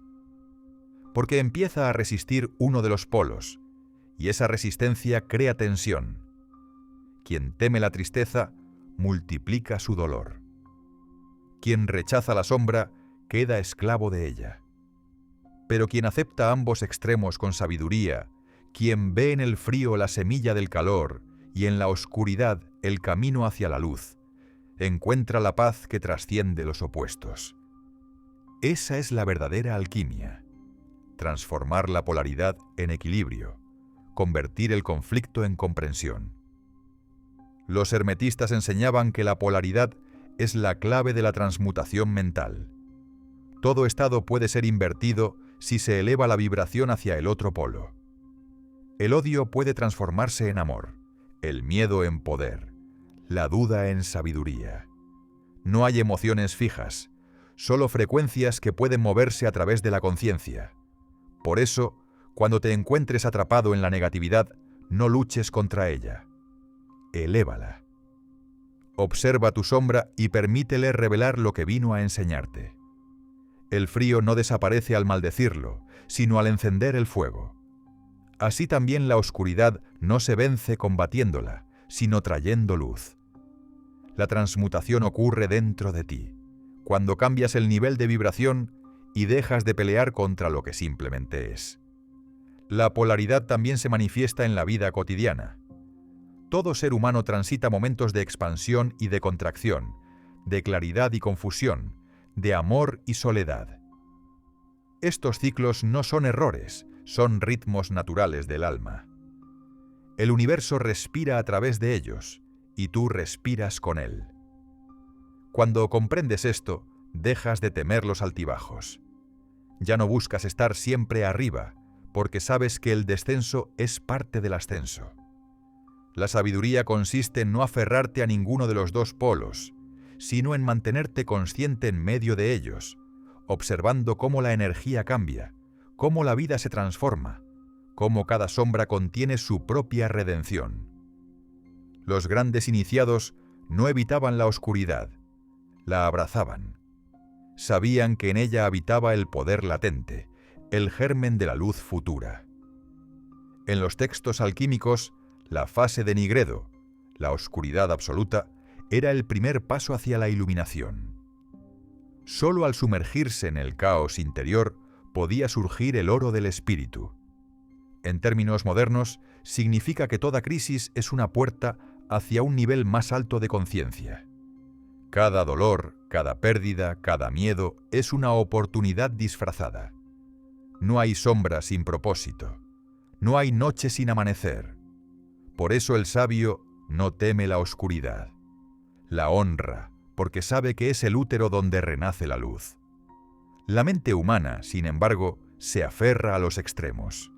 A: porque empieza a resistir uno de los polos, y esa resistencia crea tensión. Quien teme la tristeza, multiplica su dolor. Quien rechaza la sombra, queda esclavo de ella. Pero quien acepta ambos extremos con sabiduría, quien ve en el frío la semilla del calor y en la oscuridad el camino hacia la luz, encuentra la paz que trasciende los opuestos. Esa es la verdadera alquimia: transformar la polaridad en equilibrio, convertir el conflicto en comprensión. Los hermetistas enseñaban que la polaridad es la clave de la transmutación mental. Todo estado puede ser invertido si se eleva la vibración hacia el otro polo. El odio puede transformarse en amor, el miedo en poder, la duda en sabiduría. No hay emociones fijas, solo frecuencias que pueden moverse a través de la conciencia. Por eso, cuando te encuentres atrapado en la negatividad, no luches contra ella. Elévala. Observa tu sombra y permítele revelar lo que vino a enseñarte. El frío no desaparece al maldecirlo, sino al encender el fuego. Así también la oscuridad no se vence combatiéndola, sino trayendo luz. La transmutación ocurre dentro de ti, cuando cambias el nivel de vibración y dejas de pelear contra lo que simplemente es. La polaridad también se manifiesta en la vida cotidiana. Todo ser humano transita momentos de expansión y de contracción, de claridad y confusión, de amor y soledad. Estos ciclos no son errores, son ritmos naturales del alma. El universo respira a través de ellos, y tú respiras con él. Cuando comprendes esto, dejas de temer los altibajos. Ya no buscas estar siempre arriba, porque sabes que el descenso es parte del ascenso. La sabiduría consiste en no aferrarte a ninguno de los dos polos, sino en mantenerte consciente en medio de ellos, observando cómo la energía cambia, cómo la vida se transforma, cómo cada sombra contiene su propia redención. Los grandes iniciados no evitaban la oscuridad, la abrazaban. Sabían que en ella habitaba el poder latente, el germen de la luz futura. En los textos alquímicos, la fase de Nigredo, la oscuridad absoluta, era el primer paso hacia la iluminación. Solo al sumergirse en el caos interior podía surgir el oro del espíritu. En términos modernos, significa que toda crisis es una puerta hacia un nivel más alto de conciencia. Cada dolor, cada pérdida, cada miedo es una oportunidad disfrazada. No hay sombra sin propósito. No hay noche sin amanecer. Por eso el sabio no teme la oscuridad. La honra, porque sabe que es el útero donde renace la luz. La mente humana, sin embargo, se aferra a los extremos.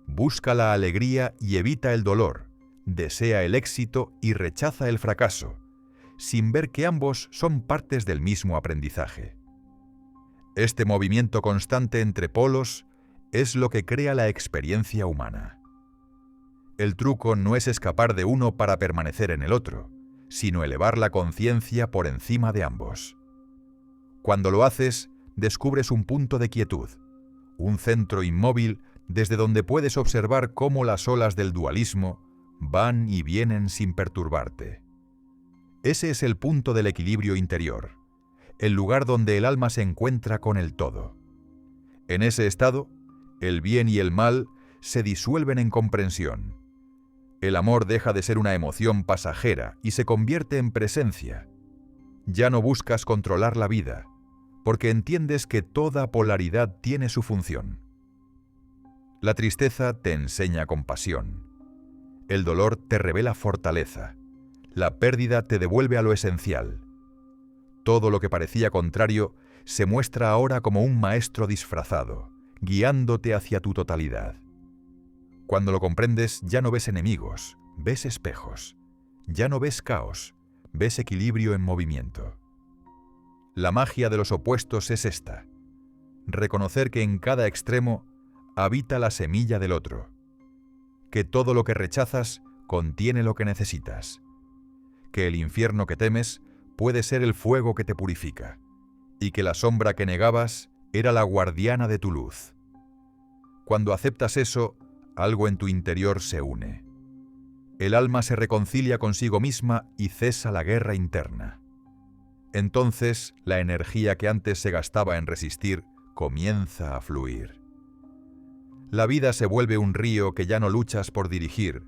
A: Busca la alegría y evita el dolor, desea el éxito y rechaza el fracaso, sin ver que ambos son partes del mismo aprendizaje. Este movimiento constante entre polos es lo que crea la experiencia humana. El truco no es escapar de uno para permanecer en el otro, sino elevar la conciencia por encima de ambos. Cuando lo haces, descubres un punto de quietud, un centro inmóvil desde donde puedes observar cómo las olas del dualismo van y vienen sin perturbarte. Ese es el punto del equilibrio interior, el lugar donde el alma se encuentra con el todo. En ese estado, el bien y el mal se disuelven en comprensión. El amor deja de ser una emoción pasajera y se convierte en presencia. Ya no buscas controlar la vida, porque entiendes que toda polaridad tiene su función. La tristeza te enseña compasión. El dolor te revela fortaleza. La pérdida te devuelve a lo esencial. Todo lo que parecía contrario se muestra ahora como un maestro disfrazado, guiándote hacia tu totalidad. Cuando lo comprendes, ya no ves enemigos, ves espejos. Ya no ves caos, ves equilibrio en movimiento. La magia de los opuestos es esta: reconocer que en cada extremo habita la semilla del otro, que todo lo que rechazas contiene lo que necesitas, que el infierno que temes puede ser el fuego que te purifica, y que la sombra que negabas era la guardiana de tu luz. Cuando aceptas eso, algo en tu interior se une. El alma se reconcilia consigo misma y cesa la guerra interna. Entonces, la energía que antes se gastaba en resistir comienza a fluir. La vida se vuelve un río que ya no luchas por dirigir,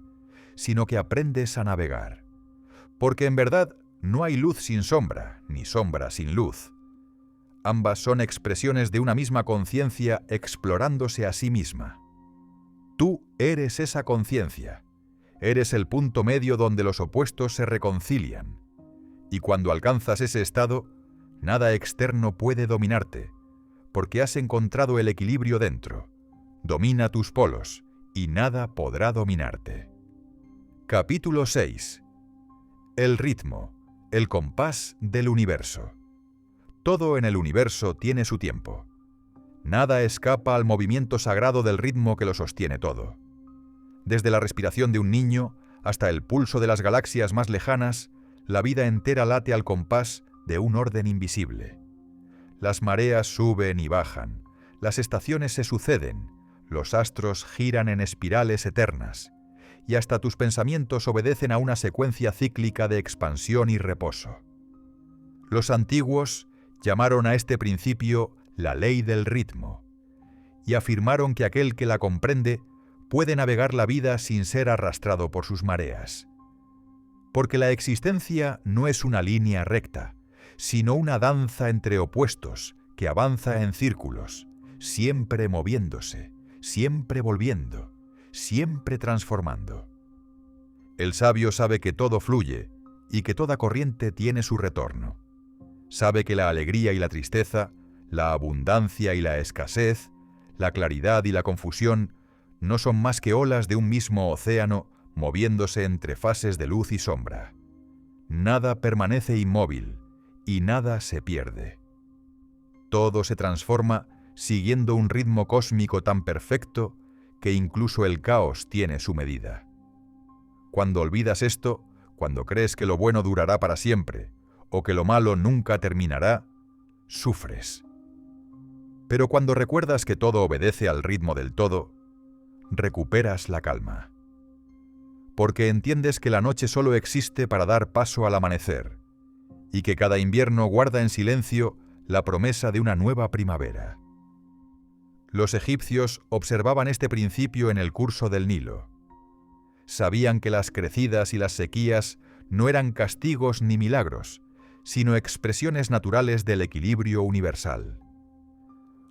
A: sino que aprendes a navegar. Porque en verdad no hay luz sin sombra, ni sombra sin luz. Ambas son expresiones de una misma conciencia explorándose a sí misma. Tú eres esa conciencia. Eres el punto medio donde los opuestos se reconcilian. Y cuando alcanzas ese estado, nada externo puede dominarte, porque has encontrado el equilibrio dentro. Domina tus polos, y nada podrá dominarte. Capítulo 6. El ritmo, el compás del universo. Todo en el universo tiene su tiempo. Nada escapa al movimiento sagrado del ritmo que lo sostiene todo. Desde la respiración de un niño hasta el pulso de las galaxias más lejanas, la vida entera late al compás de un orden invisible. Las mareas suben y bajan, las estaciones se suceden, los astros giran en espirales eternas, y hasta tus pensamientos obedecen a una secuencia cíclica de expansión y reposo. Los antiguos llamaron a este principio la ley del ritmo, y afirmaron que aquel que la comprende puede navegar la vida sin ser arrastrado por sus mareas. Porque la existencia no es una línea recta, sino una danza entre opuestos que avanza en círculos, siempre moviéndose, siempre volviendo, siempre transformando. El sabio sabe que todo fluye y que toda corriente tiene su retorno. Sabe que la alegría y la tristeza, la abundancia y la escasez, la claridad y la confusión no son más que olas de un mismo océano moviéndose entre fases de luz y sombra. Nada permanece inmóvil y nada se pierde. Todo se transforma siguiendo un ritmo cósmico tan perfecto que incluso el caos tiene su medida. Cuando olvidas esto, cuando crees que lo bueno durará para siempre o que lo malo nunca terminará, sufres. Pero cuando recuerdas que todo obedece al ritmo del todo, recuperas la calma. Porque entiendes que la noche solo existe para dar paso al amanecer, y que cada invierno guarda en silencio la promesa de una nueva primavera. Los egipcios observaban este principio en el curso del Nilo. Sabían que las crecidas y las sequías no eran castigos ni milagros, sino expresiones naturales del equilibrio universal.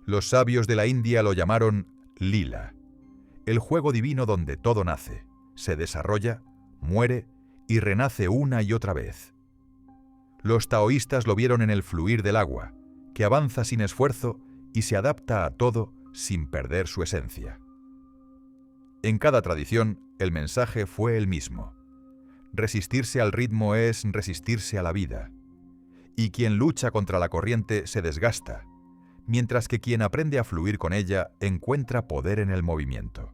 A: Los sabios de la India lo llamaron lila, el juego divino donde todo nace, se desarrolla, muere y renace una y otra vez. Los taoístas lo vieron en el fluir del agua, que avanza sin esfuerzo y se adapta a todo sin perder su esencia. En cada tradición, el mensaje fue el mismo. Resistirse al ritmo es resistirse a la vida, y quien lucha contra la corriente se desgasta, mientras que quien aprende a fluir con ella encuentra poder en el movimiento.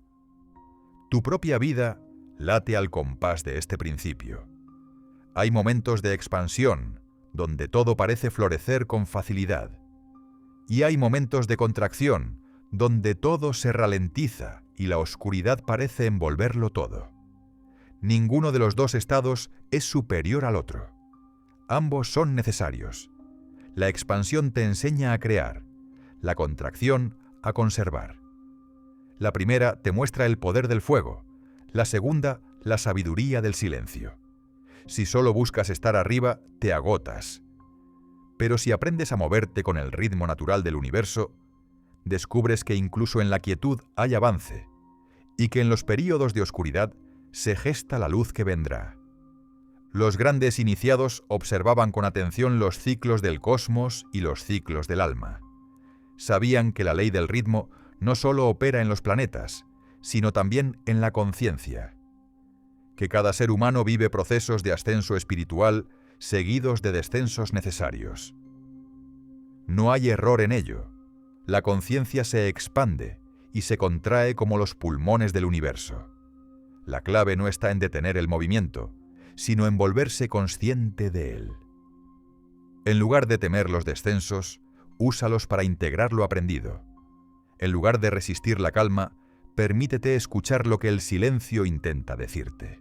A: Tu propia vida late al compás de este principio. Hay momentos de expansión, donde todo parece florecer con facilidad, y hay momentos de contracción, donde todo se ralentiza y la oscuridad parece envolverlo todo. Ninguno de los dos estados es superior al otro. Ambos son necesarios. La expansión te enseña a crear, la contracción a conservar. La primera te muestra el poder del fuego, la segunda la sabiduría del silencio. Si solo buscas estar arriba, te agotas. Pero si aprendes a moverte con el ritmo natural del universo, descubres que incluso en la quietud hay avance, y que en los períodos de oscuridad se gesta la luz que vendrá. Los grandes iniciados observaban con atención los ciclos del cosmos y los ciclos del alma. Sabían que la ley del ritmo no solo opera en los planetas, sino también en la conciencia. Que cada ser humano vive procesos de ascenso espiritual seguidos de descensos necesarios. No hay error en ello. La conciencia se expande y se contrae como los pulmones del universo. La clave no está en detener el movimiento, sino en volverse consciente de él. En lugar de temer los descensos, úsalos para integrar lo aprendido. En lugar de resistir la calma, permítete escuchar lo que el silencio intenta decirte.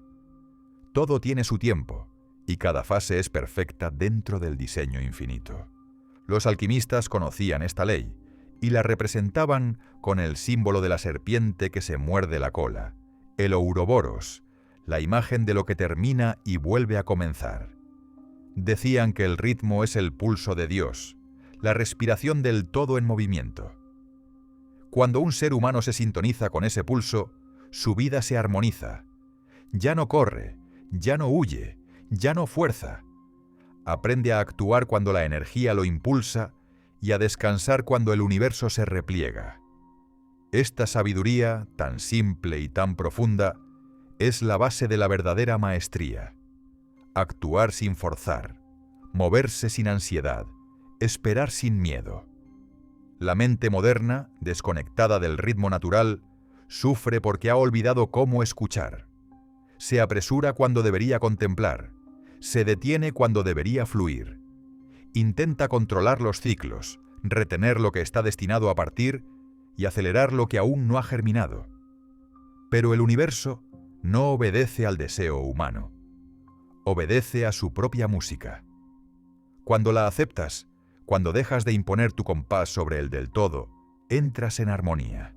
A: Todo tiene su tiempo, y cada fase es perfecta dentro del diseño infinito. Los alquimistas conocían esta ley, y la representaban con el símbolo de la serpiente que se muerde la cola, el Ouroboros, la imagen de lo que termina y vuelve a comenzar. Decían que el ritmo es el pulso de Dios, la respiración del todo en movimiento. Cuando un ser humano se sintoniza con ese pulso, su vida se armoniza. Ya no corre, ya no huye, ya no fuerza. Aprende a actuar cuando la energía lo impulsa y a descansar cuando el universo se repliega. Esta sabiduría, tan simple y tan profunda, es la base de la verdadera maestría. Actuar sin forzar, moverse sin ansiedad, esperar sin miedo. La mente moderna, desconectada del ritmo natural, sufre porque ha olvidado cómo escuchar. Se apresura cuando debería contemplar, se detiene cuando debería fluir. Intenta controlar los ciclos, retener lo que está destinado a partir y acelerar lo que aún no ha germinado. Pero el universo no obedece al deseo humano, obedece a su propia música. Cuando la aceptas, cuando dejas de imponer tu compás sobre el del todo, entras en armonía.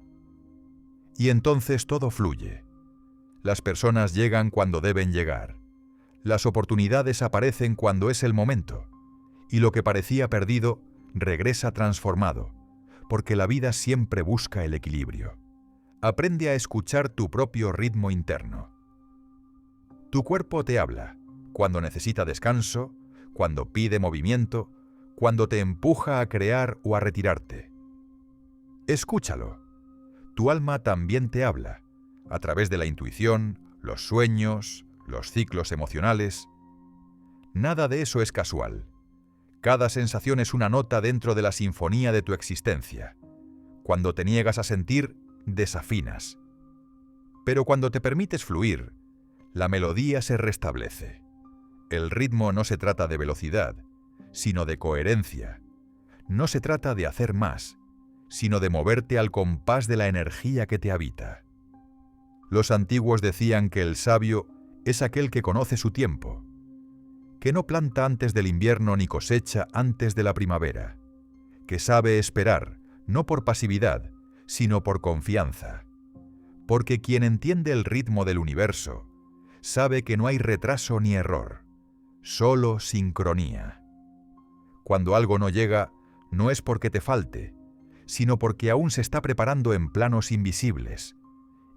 A: Y entonces todo fluye. Las personas llegan cuando deben llegar. Las oportunidades aparecen cuando es el momento. Y lo que parecía perdido regresa transformado, porque la vida siempre busca el equilibrio. Aprende a escuchar tu propio ritmo interno. Tu cuerpo te habla, cuando necesita descanso, cuando pide movimiento, cuando te empuja a crear o a retirarte. Escúchalo. Tu alma también te habla, a través de la intuición, los sueños, los ciclos emocionales. Nada de eso es casual. Cada sensación es una nota dentro de la sinfonía de tu existencia. Cuando te niegas a sentir, desafinas. Pero cuando te permites fluir, la melodía se restablece. El ritmo no se trata de velocidad, sino de coherencia. No se trata de hacer más, sino de moverte al compás de la energía que te habita. Los antiguos decían que el sabio es aquel que conoce su tiempo, que no planta antes del invierno ni cosecha antes de la primavera, que sabe esperar, no por pasividad, sino por confianza. Porque quien entiende el ritmo del universo, sabe que no hay retraso ni error, solo sincronía. Cuando algo no llega, no es porque te falte, sino porque aún se está preparando en planos invisibles,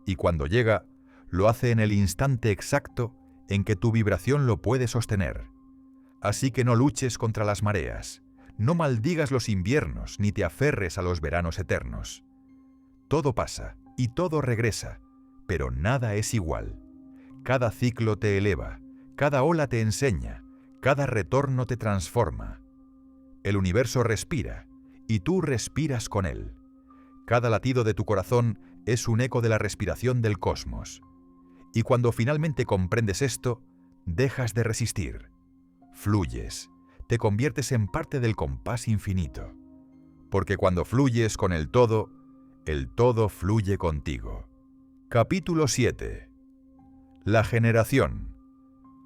A: y cuando llega, lo hace en el instante exacto en que tu vibración lo puede sostener. Así que no luches contra las mareas, No maldigas los inviernos ni te aferres a los veranos eternos. Todo pasa y todo regresa, pero nada es igual. Cada ciclo te eleva, cada ola te enseña, cada retorno te transforma. El universo respira y tú respiras con él. Cada latido de tu corazón es un eco de la respiración del cosmos. Y cuando finalmente comprendes esto, dejas de resistir. Fluyes, te conviertes en parte del compás infinito. Porque cuando fluyes con el todo fluye contigo. Capítulo 7. La generación.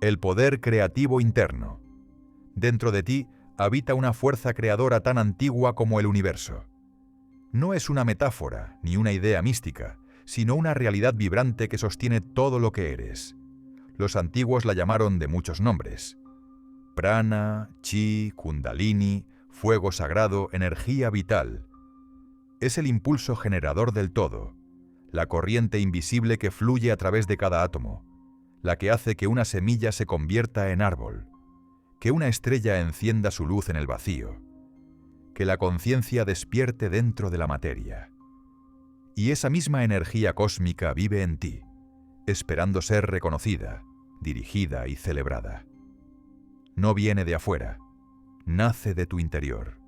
A: El poder creativo interno. Dentro de ti habita una fuerza creadora tan antigua como el universo. No es una metáfora ni una idea mística, sino una realidad vibrante que sostiene todo lo que eres. Los antiguos la llamaron de muchos nombres: prana, chi, kundalini, fuego sagrado, energía vital. Es el impulso generador del todo, la corriente invisible que fluye a través de cada átomo, la que hace que una semilla se convierta en árbol, que una estrella encienda su luz en el vacío, que la conciencia despierte dentro de la materia. Y esa misma energía cósmica vive en ti, esperando ser reconocida, dirigida y celebrada. No viene de afuera, nace de tu interior.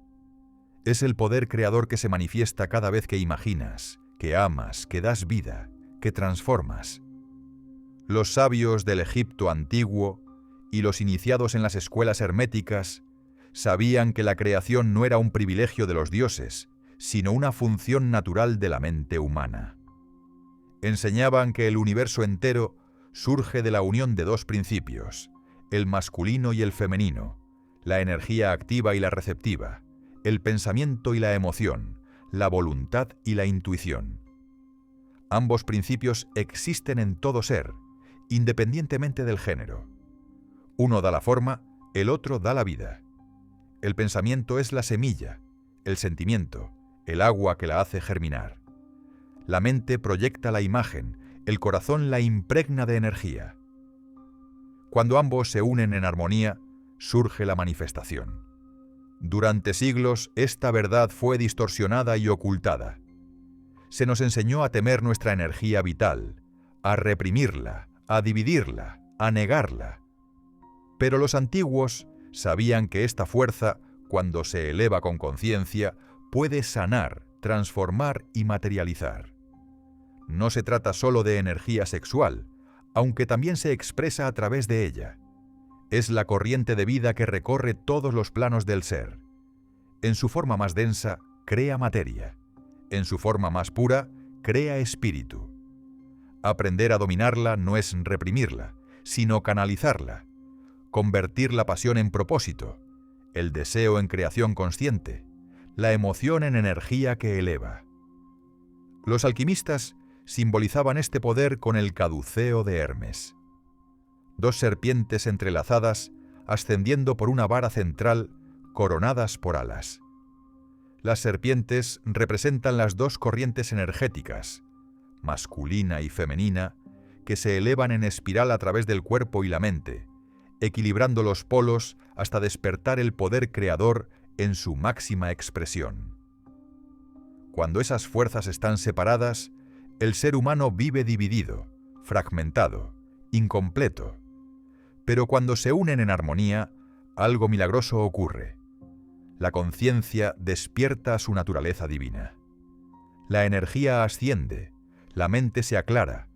A: Es el poder creador que se manifiesta cada vez que imaginas, que amas, que das vida, que transformas. Los sabios del Egipto antiguo y los iniciados en las escuelas herméticas sabían que la creación no era un privilegio de los dioses, sino una función natural de la mente humana. Enseñaban que el universo entero surge de la unión de dos principios, el masculino y el femenino, la energía activa y la receptiva, el pensamiento y la emoción, la voluntad y la intuición. Ambos principios existen en todo ser, independientemente del género. Uno da la forma, el otro da la vida. El pensamiento es la semilla, el sentimiento, el agua que la hace germinar. La mente proyecta la imagen, el corazón la impregna de energía. Cuando ambos se unen en armonía, surge la manifestación. Durante siglos, esta verdad fue distorsionada y ocultada. Se nos enseñó a temer nuestra energía vital, a reprimirla, a dividirla, a negarla. Pero los antiguos sabían que esta fuerza, cuando se eleva con conciencia, puede sanar, transformar y materializar. No se trata solo de energía sexual, aunque también se expresa a través de ella. Es la corriente de vida que recorre todos los planos del ser. En su forma más densa, crea materia. En su forma más pura, crea espíritu. Aprender a dominarla no es reprimirla, sino canalizarla. Convertir la pasión en propósito, el deseo en creación consciente, la emoción en energía que eleva. Los alquimistas simbolizaban este poder con el caduceo de Hermes. Dos serpientes entrelazadas, ascendiendo por una vara central, coronadas por alas. Las serpientes representan las dos corrientes energéticas, masculina y femenina, que se elevan en espiral a través del cuerpo y la mente, equilibrando los polos hasta despertar el poder creador en su máxima expresión. Cuando esas fuerzas están separadas, el ser humano vive dividido, fragmentado, incompleto. Pero cuando se unen en armonía, algo milagroso ocurre. La conciencia despierta a su naturaleza divina. La energía asciende, la mente se aclara,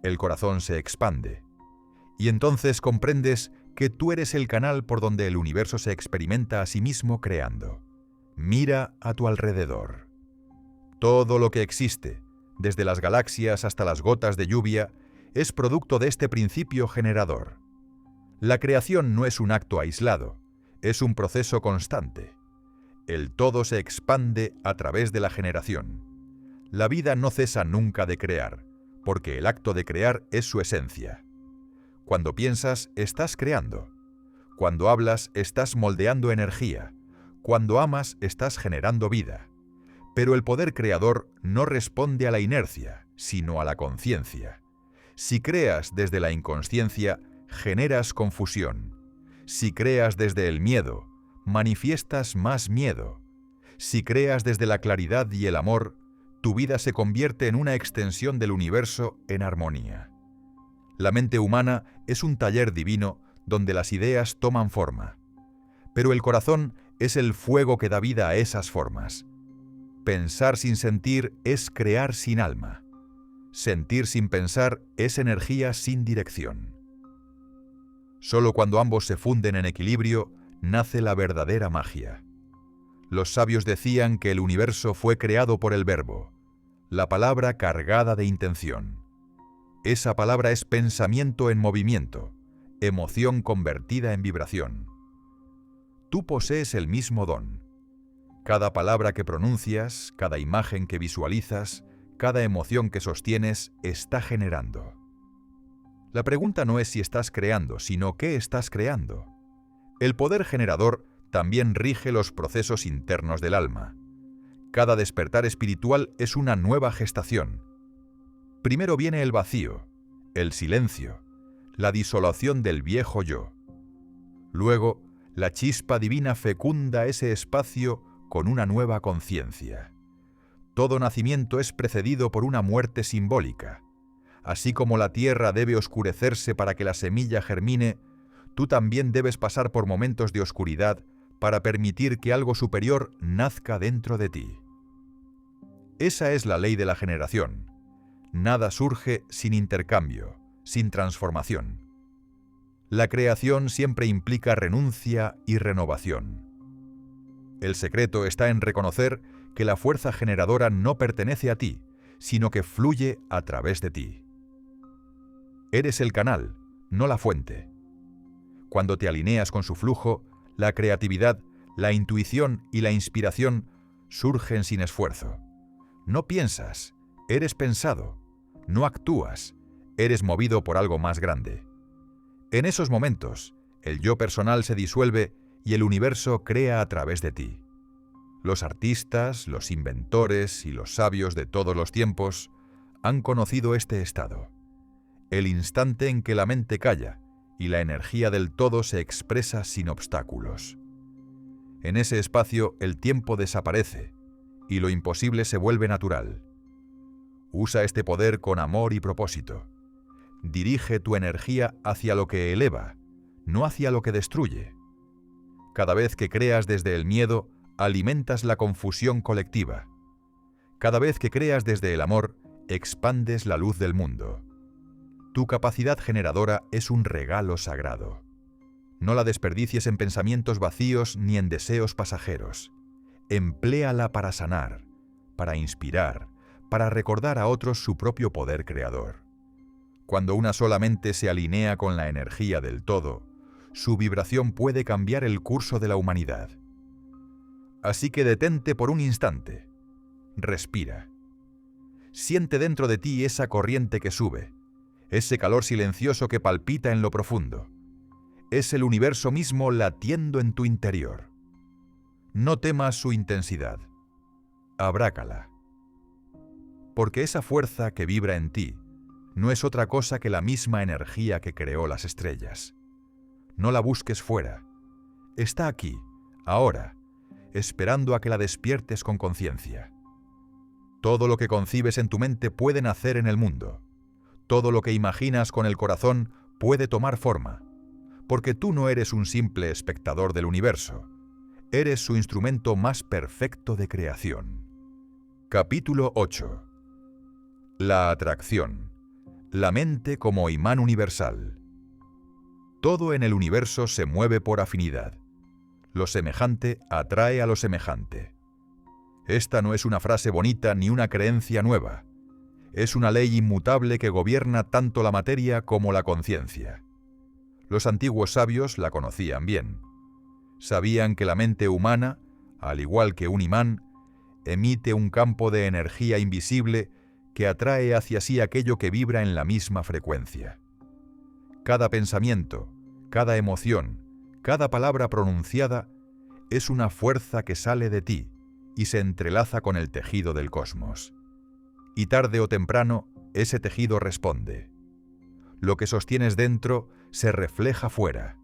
A: el corazón se expande. Y entonces comprendes que tú eres el canal por donde el universo se experimenta a sí mismo creando. Mira a tu alrededor. Todo lo que existe, desde las galaxias hasta las gotas de lluvia, es producto de este principio generador. La creación no es un acto aislado, es un proceso constante. El todo se expande a través de la generación. La vida no cesa nunca de crear, porque el acto de crear es su esencia. Cuando piensas, estás creando. Cuando hablas, estás moldeando energía. Cuando amas, estás generando vida. Pero el poder creador no responde a la inercia, sino a la conciencia. Si creas desde la inconsciencia, generas confusión. Si creas desde el miedo, manifiestas más miedo. Si creas desde la claridad y el amor, tu vida se convierte en una extensión del universo en armonía. La mente humana es un taller divino donde las ideas toman forma, pero el corazón es el fuego que da vida a esas formas. Pensar sin sentir es crear sin alma. Sentir sin pensar es energía sin dirección. Solo cuando ambos se funden en equilibrio, nace la verdadera magia. Los sabios decían que el universo fue creado por el verbo, la palabra cargada de intención. Esa palabra es pensamiento en movimiento, emoción convertida en vibración. Tú posees el mismo don. Cada palabra que pronuncias, cada imagen que visualizas, cada emoción que sostienes, está generando. La pregunta no es si estás creando, sino qué estás creando. El poder generador también rige los procesos internos del alma. Cada despertar espiritual es una nueva gestación. Primero viene el vacío, el silencio, la disolución del viejo yo. Luego, la chispa divina fecunda ese espacio con una nueva conciencia. Todo nacimiento es precedido por una muerte simbólica. Así como la tierra debe oscurecerse para que la semilla germine, tú también debes pasar por momentos de oscuridad para permitir que algo superior nazca dentro de ti. Esa es la ley de la generación. Nada surge sin intercambio, sin transformación. La creación siempre implica renuncia y renovación. El secreto está en reconocer que la fuerza generadora no pertenece a ti, sino que fluye a través de ti. Eres el canal, no la fuente. Cuando te alineas con su flujo, la creatividad, la intuición y la inspiración surgen sin esfuerzo. No piensas, eres pensado. No actúas, eres movido por algo más grande. En esos momentos, el yo personal se disuelve y el universo crea a través de ti. Los artistas, los inventores y los sabios de todos los tiempos han conocido este estado. El instante en que la mente calla y la energía del todo se expresa sin obstáculos. En ese espacio el tiempo desaparece y lo imposible se vuelve natural. Usa este poder con amor y propósito. Dirige tu energía hacia lo que eleva, no hacia lo que destruye. Cada vez que creas desde el miedo, alimentas la confusión colectiva. Cada vez que creas desde el amor, expandes la luz del mundo. Tu capacidad generadora es un regalo sagrado. No la desperdicies en pensamientos vacíos ni en deseos pasajeros. Empléala para sanar, para inspirar, para recordar a otros su propio poder creador. Cuando una sola mente se alinea con la energía del todo, su vibración puede cambiar el curso de la humanidad. Así que detente por un instante. Respira. Siente dentro de ti esa corriente que sube, ese calor silencioso que palpita en lo profundo. Es el universo mismo latiendo en tu interior. No temas su intensidad. Abrácala. Porque esa fuerza que vibra en ti no es otra cosa que la misma energía que creó las estrellas. No la busques fuera. Está aquí, ahora, esperando a que la despiertes con conciencia. Todo lo que concibes en tu mente puede nacer en el mundo. Todo lo que imaginas con el corazón puede tomar forma, porque tú no eres un simple espectador del universo. Eres su instrumento más perfecto de creación. Capítulo 8. La atracción. La mente como imán universal. Todo en el universo se mueve por afinidad. Lo semejante atrae a lo semejante. Esta no es una frase bonita ni una creencia nueva. Es una ley inmutable que gobierna tanto la materia como la conciencia. Los antiguos sabios la conocían bien. Sabían que la mente humana, al igual que un imán, emite un campo de energía invisible que atrae hacia sí aquello que vibra en la misma frecuencia. Cada pensamiento, cada emoción, cada palabra pronunciada es una fuerza que sale de ti y se entrelaza con el tejido del cosmos. Y tarde o temprano, ese tejido responde. Lo que sostienes dentro se refleja fuera.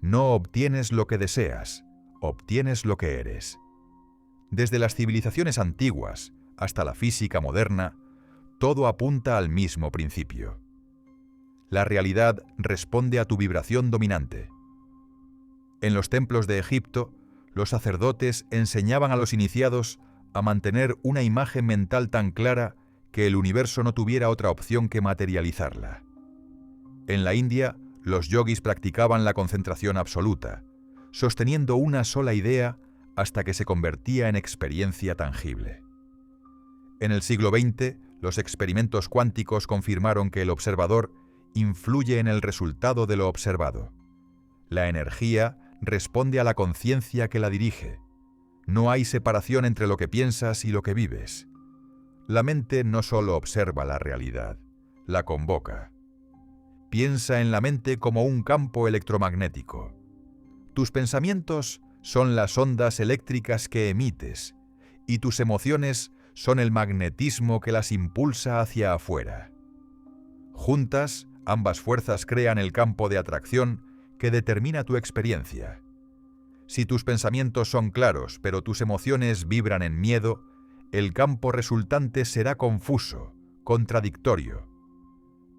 A: No obtienes lo que deseas, obtienes lo que eres. Desde las civilizaciones antiguas hasta la física moderna, todo apunta al mismo principio. La realidad responde a tu vibración dominante. En los templos de Egipto, los sacerdotes enseñaban a los iniciados a mantener una imagen mental tan clara que el universo no tuviera otra opción que materializarla. En la India, los yogis practicaban la concentración absoluta, sosteniendo una sola idea hasta que se convertía en experiencia tangible. En el siglo XX, los experimentos cuánticos confirmaron que el observador influye en el resultado de lo observado. La energía responde a la conciencia que la dirige. No hay separación entre lo que piensas y lo que vives. La mente no solo observa la realidad, la convoca. Piensa en la mente como un campo electromagnético. Tus pensamientos son las ondas eléctricas que emites, y tus emociones son el magnetismo que las impulsa hacia afuera. Juntas, ambas fuerzas crean el campo de atracción que determina tu experiencia. Si tus pensamientos son claros, pero tus emociones vibran en miedo, el campo resultante será confuso, contradictorio.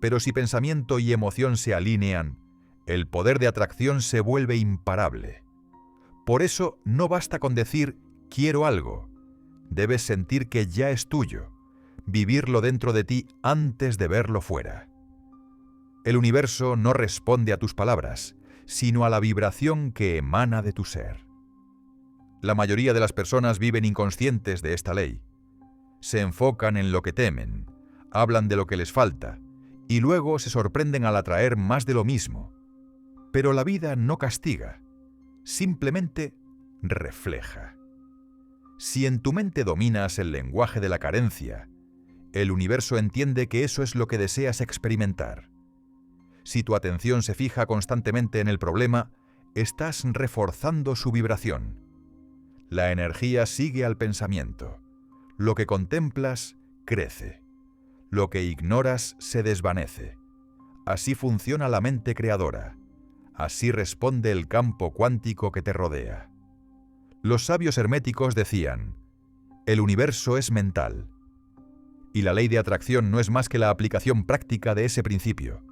A: Pero si pensamiento y emoción se alinean, el poder de atracción se vuelve imparable. Por eso no basta con decir «quiero algo». Debes sentir que ya es tuyo, vivirlo dentro de ti antes de verlo fuera. El universo no responde a tus palabras, sino a la vibración que emana de tu ser. La mayoría de las personas viven inconscientes de esta ley. Se enfocan en lo que temen, hablan de lo que les falta, y luego se sorprenden al atraer más de lo mismo. Pero la vida no castiga, simplemente refleja. Si en tu mente dominas el lenguaje de la carencia, el universo entiende que eso es lo que deseas experimentar. Si tu atención se fija constantemente en el problema, estás reforzando su vibración. La energía sigue al pensamiento. Lo que contemplas crece. Lo que ignoras se desvanece. Así funciona la mente creadora. Así responde el campo cuántico que te rodea. Los sabios herméticos decían, el universo es mental. Y la ley de atracción no es más que la aplicación práctica de ese principio.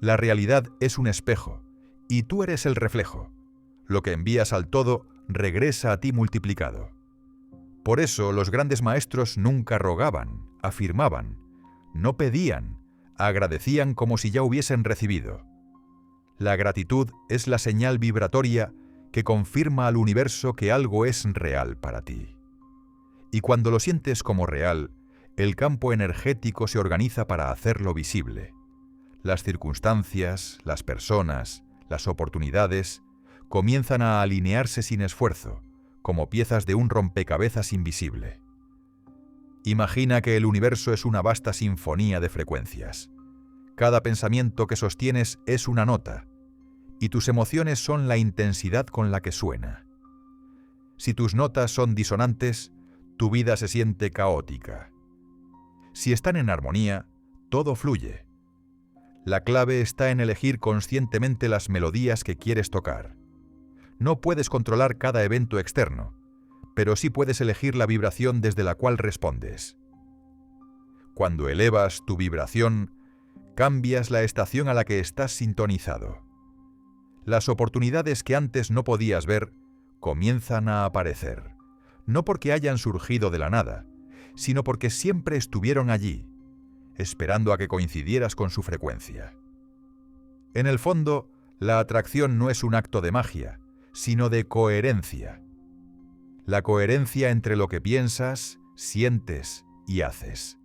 A: La realidad es un espejo, y tú eres el reflejo. Lo que envías al todo regresa a ti multiplicado. Por eso los grandes maestros nunca rogaban, afirmaban, no pedían, agradecían como si ya hubiesen recibido. La gratitud es la señal vibratoria que confirma al universo que algo es real para ti. Y cuando lo sientes como real, el campo energético se organiza para hacerlo visible. Las circunstancias, las personas, las oportunidades comienzan a alinearse sin esfuerzo, como piezas de un rompecabezas invisible. Imagina que el universo es una vasta sinfonía de frecuencias. Cada pensamiento que sostienes es una nota, y tus emociones son la intensidad con la que suena. Si tus notas son disonantes, tu vida se siente caótica. Si están en armonía, todo fluye. La clave está en elegir conscientemente las melodías que quieres tocar. No puedes controlar cada evento externo, pero sí puedes elegir la vibración desde la cual respondes. Cuando elevas tu vibración, cambias la estación a la que estás sintonizado. Las oportunidades que antes no podías ver comienzan a aparecer, no porque hayan surgido de la nada, sino porque siempre estuvieron allí, esperando a que coincidieras con su frecuencia. En el fondo, la atracción no es un acto de magia, sino de coherencia. La coherencia entre lo que piensas, sientes y haces.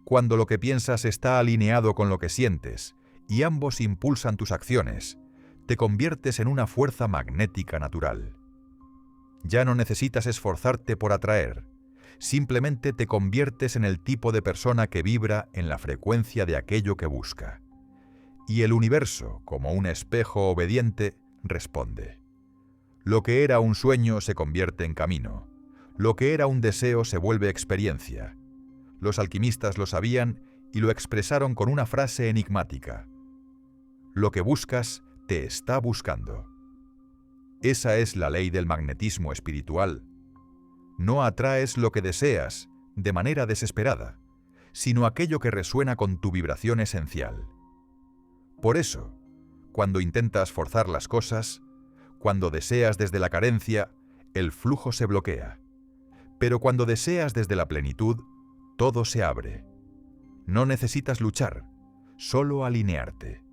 A: Cuando lo que piensas está alineado con lo que sientes y ambos impulsan tus acciones, te conviertes en una fuerza magnética natural. Ya no necesitas esforzarte por atraer, simplemente te conviertes en el tipo de persona que vibra en la frecuencia de aquello que busca. Y el universo, como un espejo obediente, responde. Lo que era un sueño se convierte en camino. Lo que era un deseo se vuelve experiencia. Los alquimistas lo sabían y lo expresaron con una frase enigmática. Lo que buscas te está buscando. Esa es la ley del magnetismo espiritual. No atraes lo que deseas de manera desesperada, sino aquello que resuena con tu vibración esencial. Por eso, cuando intentas forzar las cosas, cuando deseas desde la carencia, el flujo se bloquea. Pero cuando deseas desde la plenitud, todo se abre. No necesitas luchar, solo alinearte.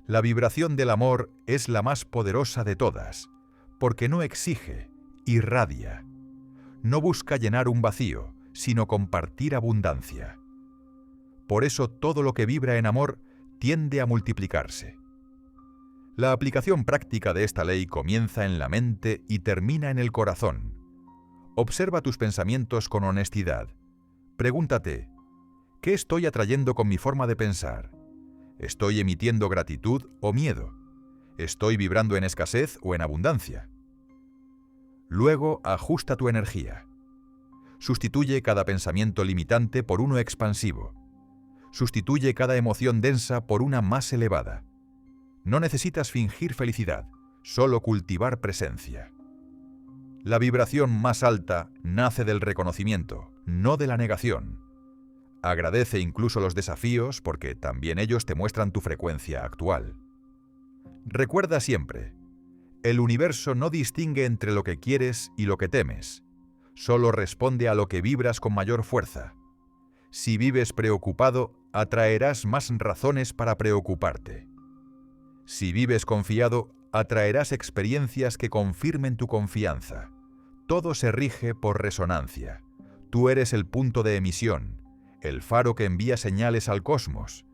A: La vibración del amor es la más poderosa de todas, porque no exige, irradia. No busca llenar un vacío, sino compartir abundancia. Por eso todo lo que vibra en amor tiende a multiplicarse. La aplicación práctica de esta ley comienza en la mente y termina en el corazón. Observa tus pensamientos con honestidad. Pregúntate, ¿qué estoy atrayendo con mi forma de pensar? ¿Estoy emitiendo gratitud o miedo? ¿Estoy vibrando en escasez o en abundancia? Luego, ajusta tu energía. Sustituye cada pensamiento limitante por uno expansivo. Sustituye cada emoción densa por una más elevada. No necesitas fingir felicidad, solo cultivar presencia. La vibración más alta nace del reconocimiento, no de la negación. Agradece incluso los desafíos porque también ellos te muestran tu frecuencia actual. Recuerda siempre, el universo no distingue entre lo que quieres y lo que temes, solo responde a lo que vibras con mayor fuerza. Si vives preocupado, atraerás más razones para preocuparte. Si vives confiado, atraerás experiencias que confirmen tu confianza. Todo se rige por resonancia. Tú eres el punto de emisión, el faro que envía señales al cosmos.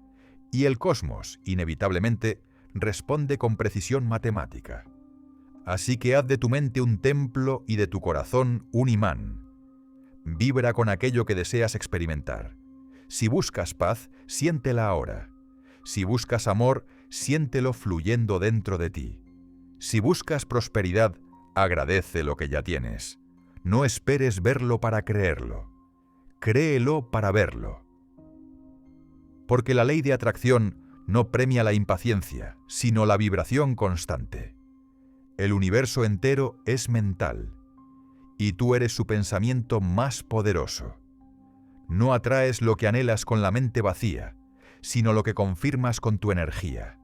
A: Y el cosmos, inevitablemente, responde con precisión matemática. Así que haz de tu mente un templo y de tu corazón un imán. Vibra con aquello que deseas experimentar. Si buscas paz, siéntela ahora. Si buscas amor, siéntelo fluyendo dentro de ti. Si buscas prosperidad, agradece lo que ya tienes. No esperes verlo para creerlo. Créelo para verlo. Porque la ley de atracción no premia la impaciencia, sino la vibración constante. El universo entero es mental, y tú eres su pensamiento más poderoso. No atraes lo que anhelas con la mente vacía, sino lo que confirmas con tu energía.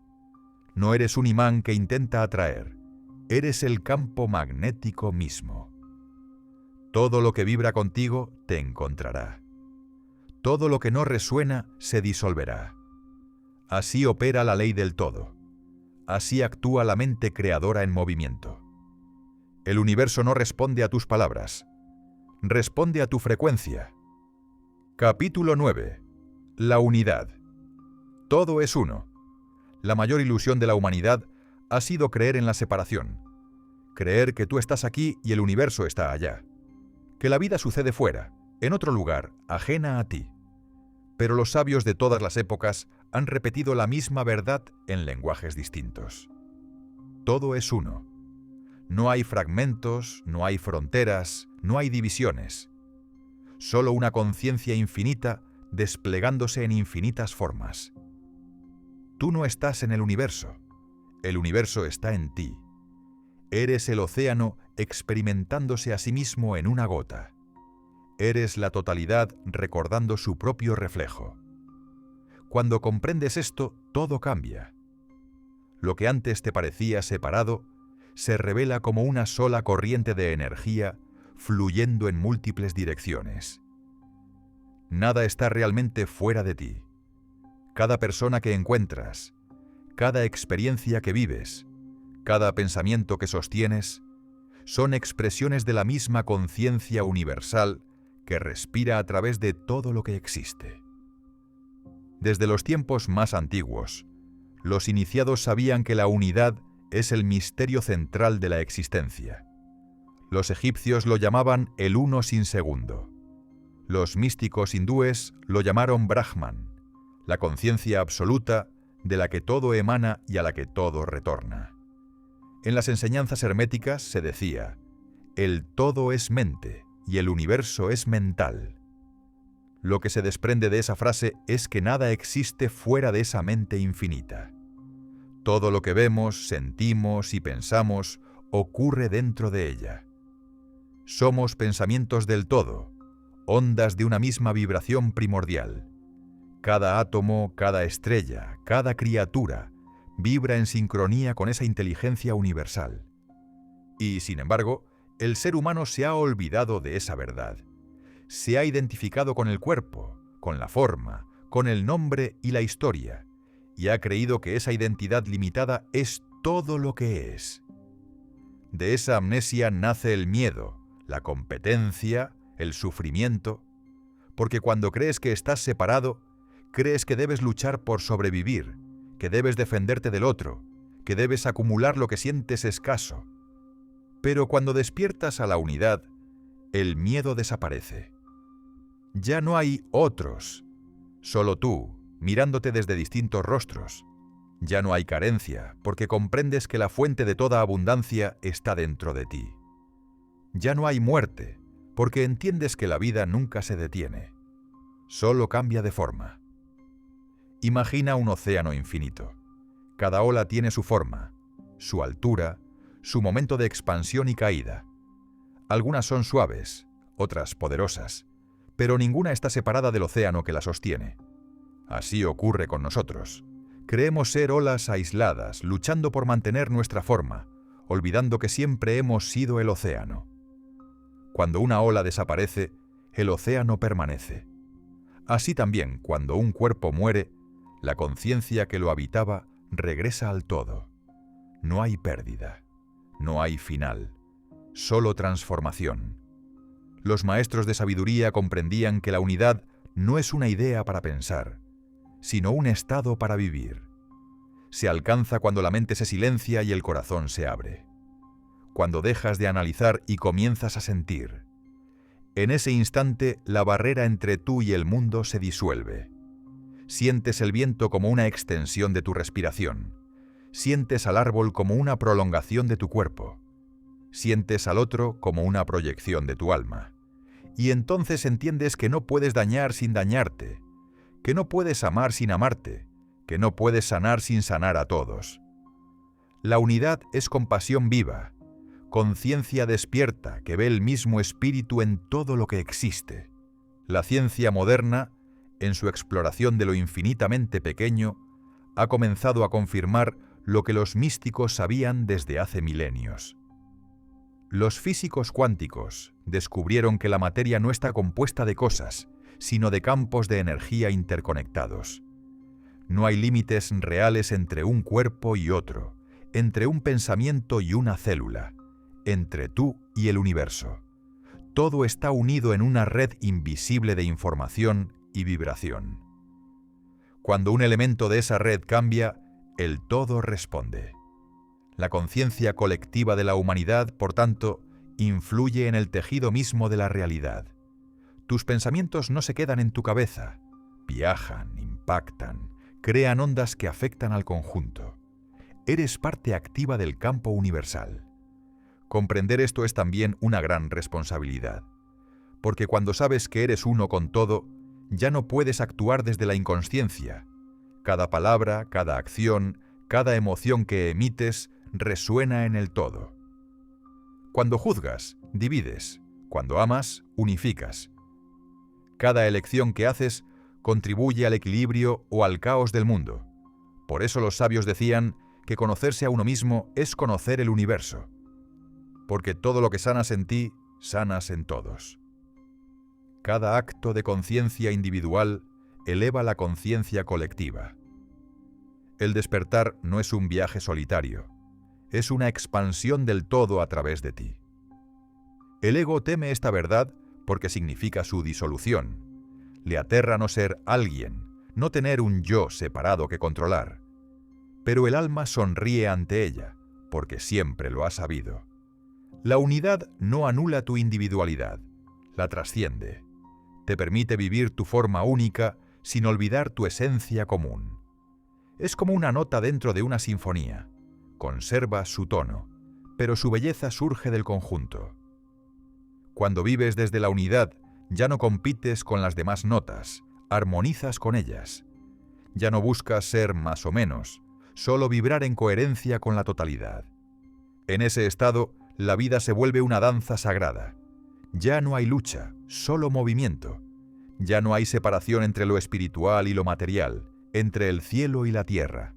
A: No eres un imán que intenta atraer, eres el campo magnético mismo. Todo lo que vibra contigo te encontrará. Todo lo que no resuena se disolverá. Así opera la ley del todo. Así actúa la mente creadora en movimiento. El universo no responde a tus palabras, responde a tu frecuencia. Capítulo 9. La unidad. Todo es uno. La mayor ilusión de la humanidad ha sido creer en la separación. Creer que tú estás aquí y el universo está allá. Que la vida sucede fuera, en otro lugar, ajena a ti. Pero los sabios de todas las épocas han repetido la misma verdad en lenguajes distintos. Todo es uno. No hay fragmentos, no hay fronteras, no hay divisiones. Solo una conciencia infinita desplegándose en infinitas formas. Tú no estás en el universo está en ti. Eres el océano experimentándose a sí mismo en una gota. Eres la totalidad recordando su propio reflejo. Cuando comprendes esto, todo cambia. Lo que antes te parecía separado, se revela como una sola corriente de energía fluyendo en múltiples direcciones. Nada está realmente fuera de ti. Cada persona que encuentras, cada experiencia que vives, cada pensamiento que sostienes, son expresiones de la misma conciencia universal que respira a través de todo lo que existe. Desde los tiempos más antiguos, los iniciados sabían que la unidad es el misterio central de la existencia. Los egipcios lo llamaban el uno sin segundo. Los místicos hindúes lo llamaron Brahman, la conciencia absoluta de la que todo emana y a la que todo retorna. En las enseñanzas herméticas se decía, el todo es mente y el universo es mental. Lo que se desprende de esa frase es que nada existe fuera de esa mente infinita. Todo lo que vemos, sentimos y pensamos ocurre dentro de ella. Somos pensamientos del todo, ondas de una misma vibración primordial. Cada átomo, cada estrella, cada criatura vibra en sincronía con esa inteligencia universal. Y, sin embargo, el ser humano se ha olvidado de esa verdad. Se ha identificado con el cuerpo, con la forma, con el nombre y la historia, y ha creído que esa identidad limitada es todo lo que es. De esa amnesia nace el miedo, la competencia, el sufrimiento, porque cuando crees que estás separado, crees que debes luchar por sobrevivir, que debes defenderte del otro, que debes acumular lo que sientes escaso. Pero cuando despiertas a la unidad, el miedo desaparece. Ya no hay otros, solo tú, mirándote desde distintos rostros. Ya no hay carencia, porque comprendes que la fuente de toda abundancia está dentro de ti. Ya no hay muerte, porque entiendes que la vida nunca se detiene, solo cambia de forma. Imagina un océano infinito. Cada ola tiene su forma, su altura, su momento de expansión y caída. Algunas son suaves, otras poderosas, pero ninguna está separada del océano que la sostiene. Así ocurre con nosotros. Creemos ser olas aisladas, luchando por mantener nuestra forma, olvidando que siempre hemos sido el océano. Cuando una ola desaparece, el océano permanece. Así también, cuando un cuerpo muere, la conciencia que lo habitaba regresa al todo. No hay pérdida, no hay final, solo transformación. Los maestros de sabiduría comprendían que la unidad no es una idea para pensar, sino un estado para vivir. Se alcanza cuando la mente se silencia y el corazón se abre. Cuando dejas de analizar y comienzas a sentir. En ese instante, la barrera entre tú y el mundo se disuelve. Sientes el viento como una extensión de tu respiración. Sientes al árbol como una prolongación de tu cuerpo. Sientes al otro como una proyección de tu alma. Y entonces entiendes que no puedes dañar sin dañarte, que no puedes amar sin amarte, que no puedes sanar sin sanar a todos. La unidad es compasión viva, conciencia despierta que ve el mismo espíritu en todo lo que existe. La ciencia moderna, en su exploración de lo infinitamente pequeño, ha comenzado a confirmar lo que los místicos sabían desde hace milenios. Los físicos cuánticos descubrieron que la materia no está compuesta de cosas, sino de campos de energía interconectados. No hay límites reales entre un cuerpo y otro, entre un pensamiento y una célula, entre tú y el universo. Todo está unido en una red invisible de información y vibración. Cuando un elemento de esa red cambia, el todo responde. La conciencia colectiva de la humanidad, por tanto, influye en el tejido mismo de la realidad. Tus pensamientos no se quedan en tu cabeza, viajan, impactan, crean ondas que afectan al conjunto. Eres parte activa del campo universal. Comprender esto es también una gran responsabilidad, porque cuando sabes que eres uno con todo, ya no puedes actuar desde la inconsciencia. Cada palabra, cada acción, cada emoción que emites resuena en el todo. Cuando juzgas, divides. Cuando amas, unificas. Cada elección que haces contribuye al equilibrio o al caos del mundo. Por eso los sabios decían que conocerse a uno mismo es conocer el universo. Porque todo lo que sanas en ti, sanas en todos. Cada acto de conciencia individual eleva la conciencia colectiva. El despertar no es un viaje solitario, es una expansión del todo a través de ti. El ego teme esta verdad porque significa su disolución. Le aterra no ser alguien, no tener un yo separado que controlar. Pero el alma sonríe ante ella, porque siempre lo ha sabido. La unidad no anula tu individualidad, la trasciende. Te permite vivir tu forma única sin olvidar tu esencia común. Es como una nota dentro de una sinfonía. Conserva su tono, pero su belleza surge del conjunto. Cuando vives desde la unidad, ya no compites con las demás notas, armonizas con ellas. Ya no buscas ser más o menos, solo vibrar en coherencia con la totalidad. En ese estado, la vida se vuelve una danza sagrada. Ya no hay lucha, solo movimiento. Ya no hay separación entre lo espiritual y lo material, entre el cielo y la tierra.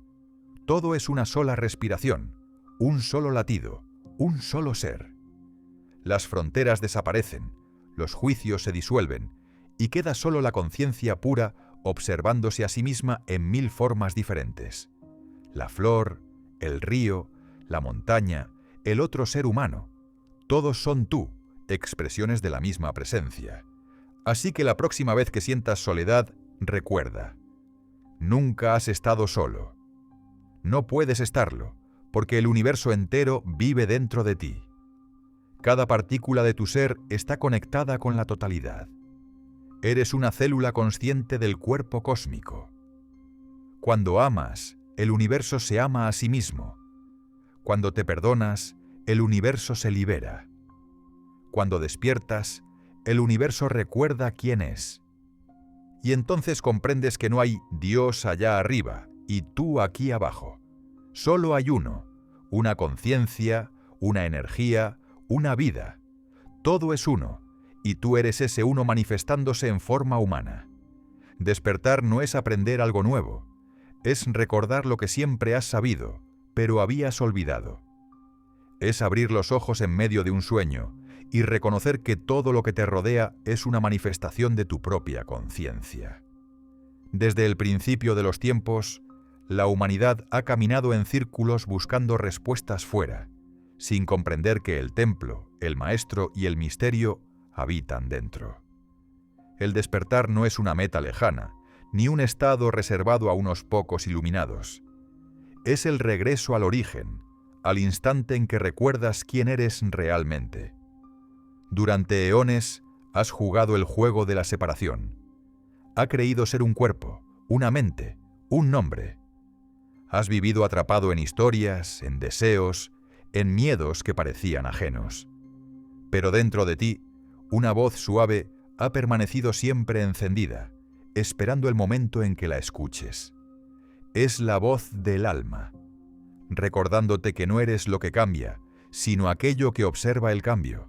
A: Todo es una sola respiración, un solo latido, un solo ser. Las fronteras desaparecen, los juicios se disuelven, y queda solo la conciencia pura observándose a sí misma en 1000 formas diferentes. La flor, el río, la montaña, el otro ser humano, todos son tú, expresiones de la misma presencia. Así que la próxima vez que sientas soledad, recuerda: nunca has estado solo. No puedes estarlo, porque el universo entero vive dentro de ti. Cada partícula de tu ser está conectada con la totalidad. Eres una célula consciente del cuerpo cósmico. Cuando amas, el universo se ama a sí mismo. Cuando te perdonas, el universo se libera. Cuando despiertas, el universo recuerda quién es. Y entonces comprendes que no hay Dios allá arriba y tú aquí abajo. Solo hay uno, una conciencia, una energía, una vida. Todo es uno, y tú eres ese uno manifestándose en forma humana. Despertar no es aprender algo nuevo, es recordar lo que siempre has sabido, pero habías olvidado. Es abrir los ojos en medio de un sueño y reconocer que todo lo que te rodea es una manifestación de tu propia conciencia. Desde el principio de los tiempos, la humanidad ha caminado en círculos buscando respuestas fuera, sin comprender que el templo, el maestro y el misterio habitan dentro. El despertar no es una meta lejana, ni un estado reservado a unos pocos iluminados. Es el regreso al origen, al instante en que recuerdas quién eres realmente. Durante eones has jugado el juego de la separación. Ha creído ser un cuerpo, una mente, un nombre. Has vivido atrapado en historias, en deseos, en miedos que parecían ajenos. Pero dentro de ti, una voz suave ha permanecido siempre encendida, esperando el momento en que la escuches. Es la voz del alma, recordándote que no eres lo que cambia, sino aquello que observa el cambio.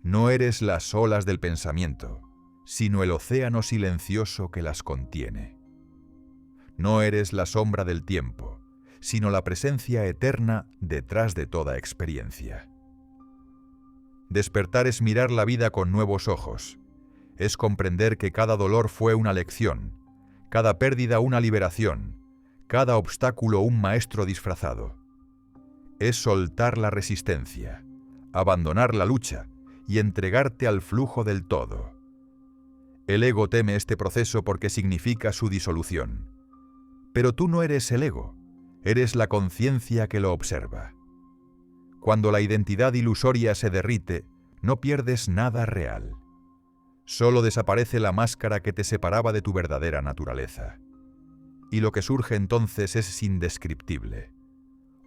A: No eres las olas del pensamiento, sino el océano silencioso que las contiene. No eres la sombra del tiempo, sino la presencia eterna detrás de toda experiencia. Despertar es mirar la vida con nuevos ojos. Es comprender que cada dolor fue una lección, cada pérdida una liberación, cada obstáculo un maestro disfrazado. Es soltar la resistencia, abandonar la lucha y entregarte al flujo del todo. El ego teme este proceso porque significa su disolución. Pero tú no eres el ego, eres la conciencia que lo observa. Cuando la identidad ilusoria se derrite, no pierdes nada real. Solo desaparece la máscara que te separaba de tu verdadera naturaleza. Y lo que surge entonces es indescriptible.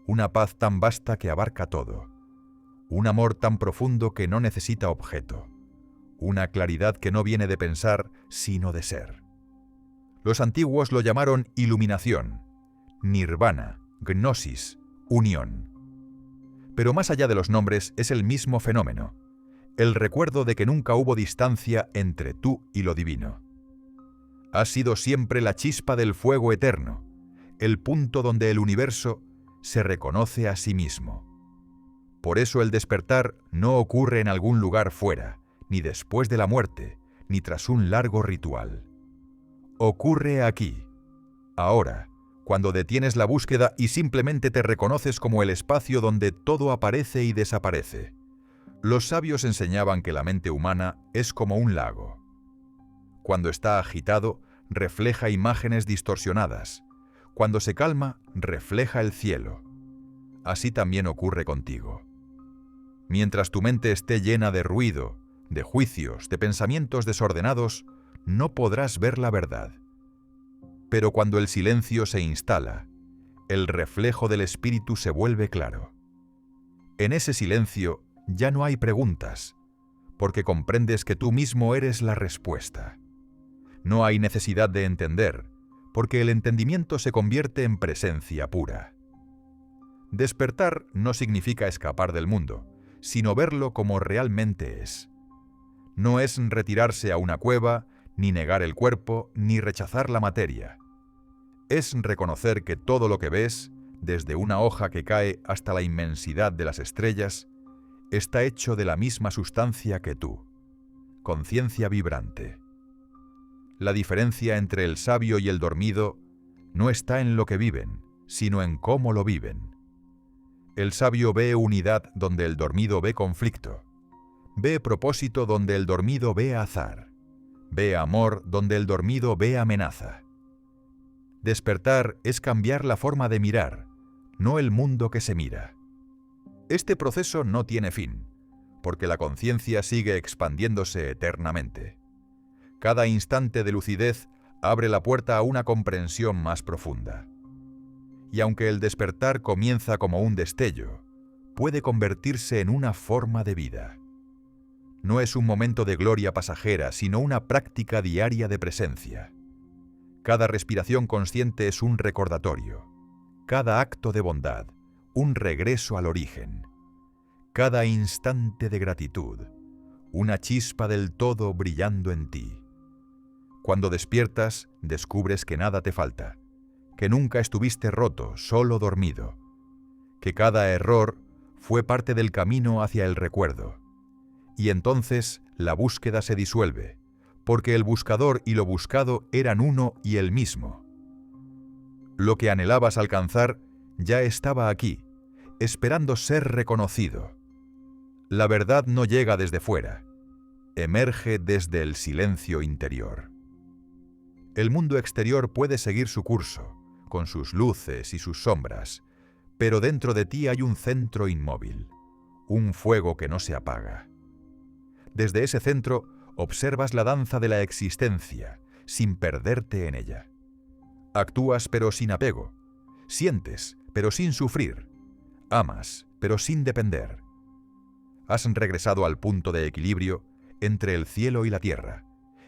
A: Una paz tan vasta que abarca todo. Un amor tan profundo que no necesita objeto. Una claridad que no viene de pensar, sino de ser. Los antiguos lo llamaron iluminación, nirvana, gnosis, unión. Pero más allá de los nombres es el mismo fenómeno, el recuerdo de que nunca hubo distancia entre tú y lo divino. Has sido siempre la chispa del fuego eterno, el punto donde el universo se reconoce a sí mismo. Por eso el despertar no ocurre en algún lugar fuera, ni después de la muerte, ni tras un largo ritual. Ocurre aquí, ahora, cuando detienes la búsqueda y simplemente te reconoces como el espacio donde todo aparece y desaparece. Los sabios enseñaban que la mente humana es como un lago. Cuando está agitado, refleja imágenes distorsionadas. Cuando se calma, refleja el cielo. Así también ocurre contigo. Mientras tu mente esté llena de ruido, de juicios, de pensamientos desordenados, no podrás ver la verdad. Pero cuando el silencio se instala, el reflejo del espíritu se vuelve claro. En ese silencio ya no hay preguntas, porque comprendes que tú mismo eres la respuesta. No hay necesidad de entender, porque el entendimiento se convierte en presencia pura. Despertar no significa escapar del mundo, sino verlo como realmente es. No es retirarse a una cueva, ni negar el cuerpo, ni rechazar la materia. Es reconocer que todo lo que ves, desde una hoja que cae hasta la inmensidad de las estrellas, está hecho de la misma sustancia que tú. Conciencia vibrante. La diferencia entre el sabio y el dormido no está en lo que viven, sino en cómo lo viven. El sabio ve unidad donde el dormido ve conflicto. Ve propósito donde el dormido ve azar. Ve amor donde el dormido ve amenaza. Despertar es cambiar la forma de mirar, no el mundo que se mira. Este proceso no tiene fin, porque la conciencia sigue expandiéndose eternamente. Cada instante de lucidez abre la puerta a una comprensión más profunda. Y aunque el despertar comienza como un destello, puede convertirse en una forma de vida. No es un momento de gloria pasajera, sino una práctica diaria de presencia. Cada respiración consciente es un recordatorio. Cada acto de bondad, un regreso al origen. Cada instante de gratitud, una chispa del todo brillando en ti. Cuando despiertas, descubres que nada te falta, que nunca estuviste roto, solo dormido, que cada error fue parte del camino hacia el recuerdo. Y entonces la búsqueda se disuelve, porque el buscador y lo buscado eran uno y el mismo. Lo que anhelabas alcanzar ya estaba aquí, esperando ser reconocido. La verdad no llega desde fuera, emerge desde el silencio interior. El mundo exterior puede seguir su curso, con sus luces y sus sombras, pero dentro de ti hay un centro inmóvil, un fuego que no se apaga. Desde ese centro observas la danza de la existencia, sin perderte en ella. Actúas pero sin apego, sientes pero sin sufrir, amas pero sin depender. Has regresado al punto de equilibrio entre el cielo y la tierra,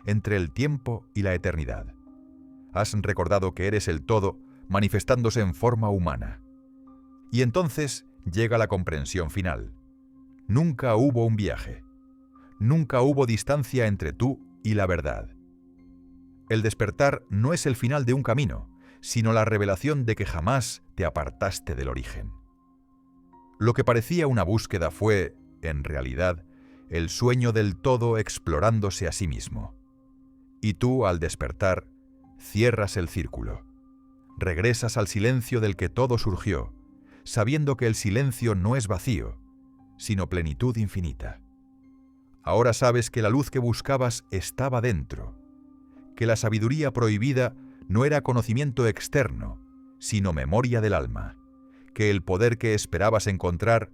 A: entre el tiempo y la eternidad. Has recordado que eres el todo manifestándose en forma humana. Y entonces llega la comprensión final. Nunca hubo un viaje. Nunca hubo distancia entre tú y la verdad. El despertar no es el final de un camino, sino la revelación de que jamás te apartaste del origen. Lo que parecía una búsqueda fue, en realidad, el sueño del todo explorándose a sí mismo. Y tú, al despertar, cierras el círculo. Regresas al silencio del que todo surgió, sabiendo que el silencio no es vacío, sino plenitud infinita. Ahora sabes que la luz que buscabas estaba dentro, que la sabiduría prohibida no era conocimiento externo, sino memoria del alma, que el poder que esperabas encontrar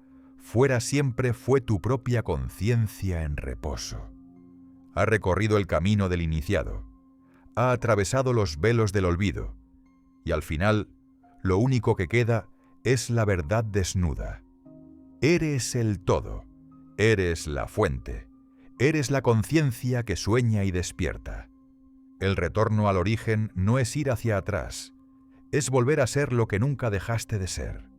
A: siempre fue tu propia conciencia en reposo. Ha recorrido el camino del iniciado, ha atravesado los velos del olvido, y al final, lo único que queda es la verdad desnuda. Eres el todo, eres la fuente, eres la conciencia que sueña y despierta. El retorno al origen no es ir hacia atrás, es volver a ser lo que nunca dejaste de ser.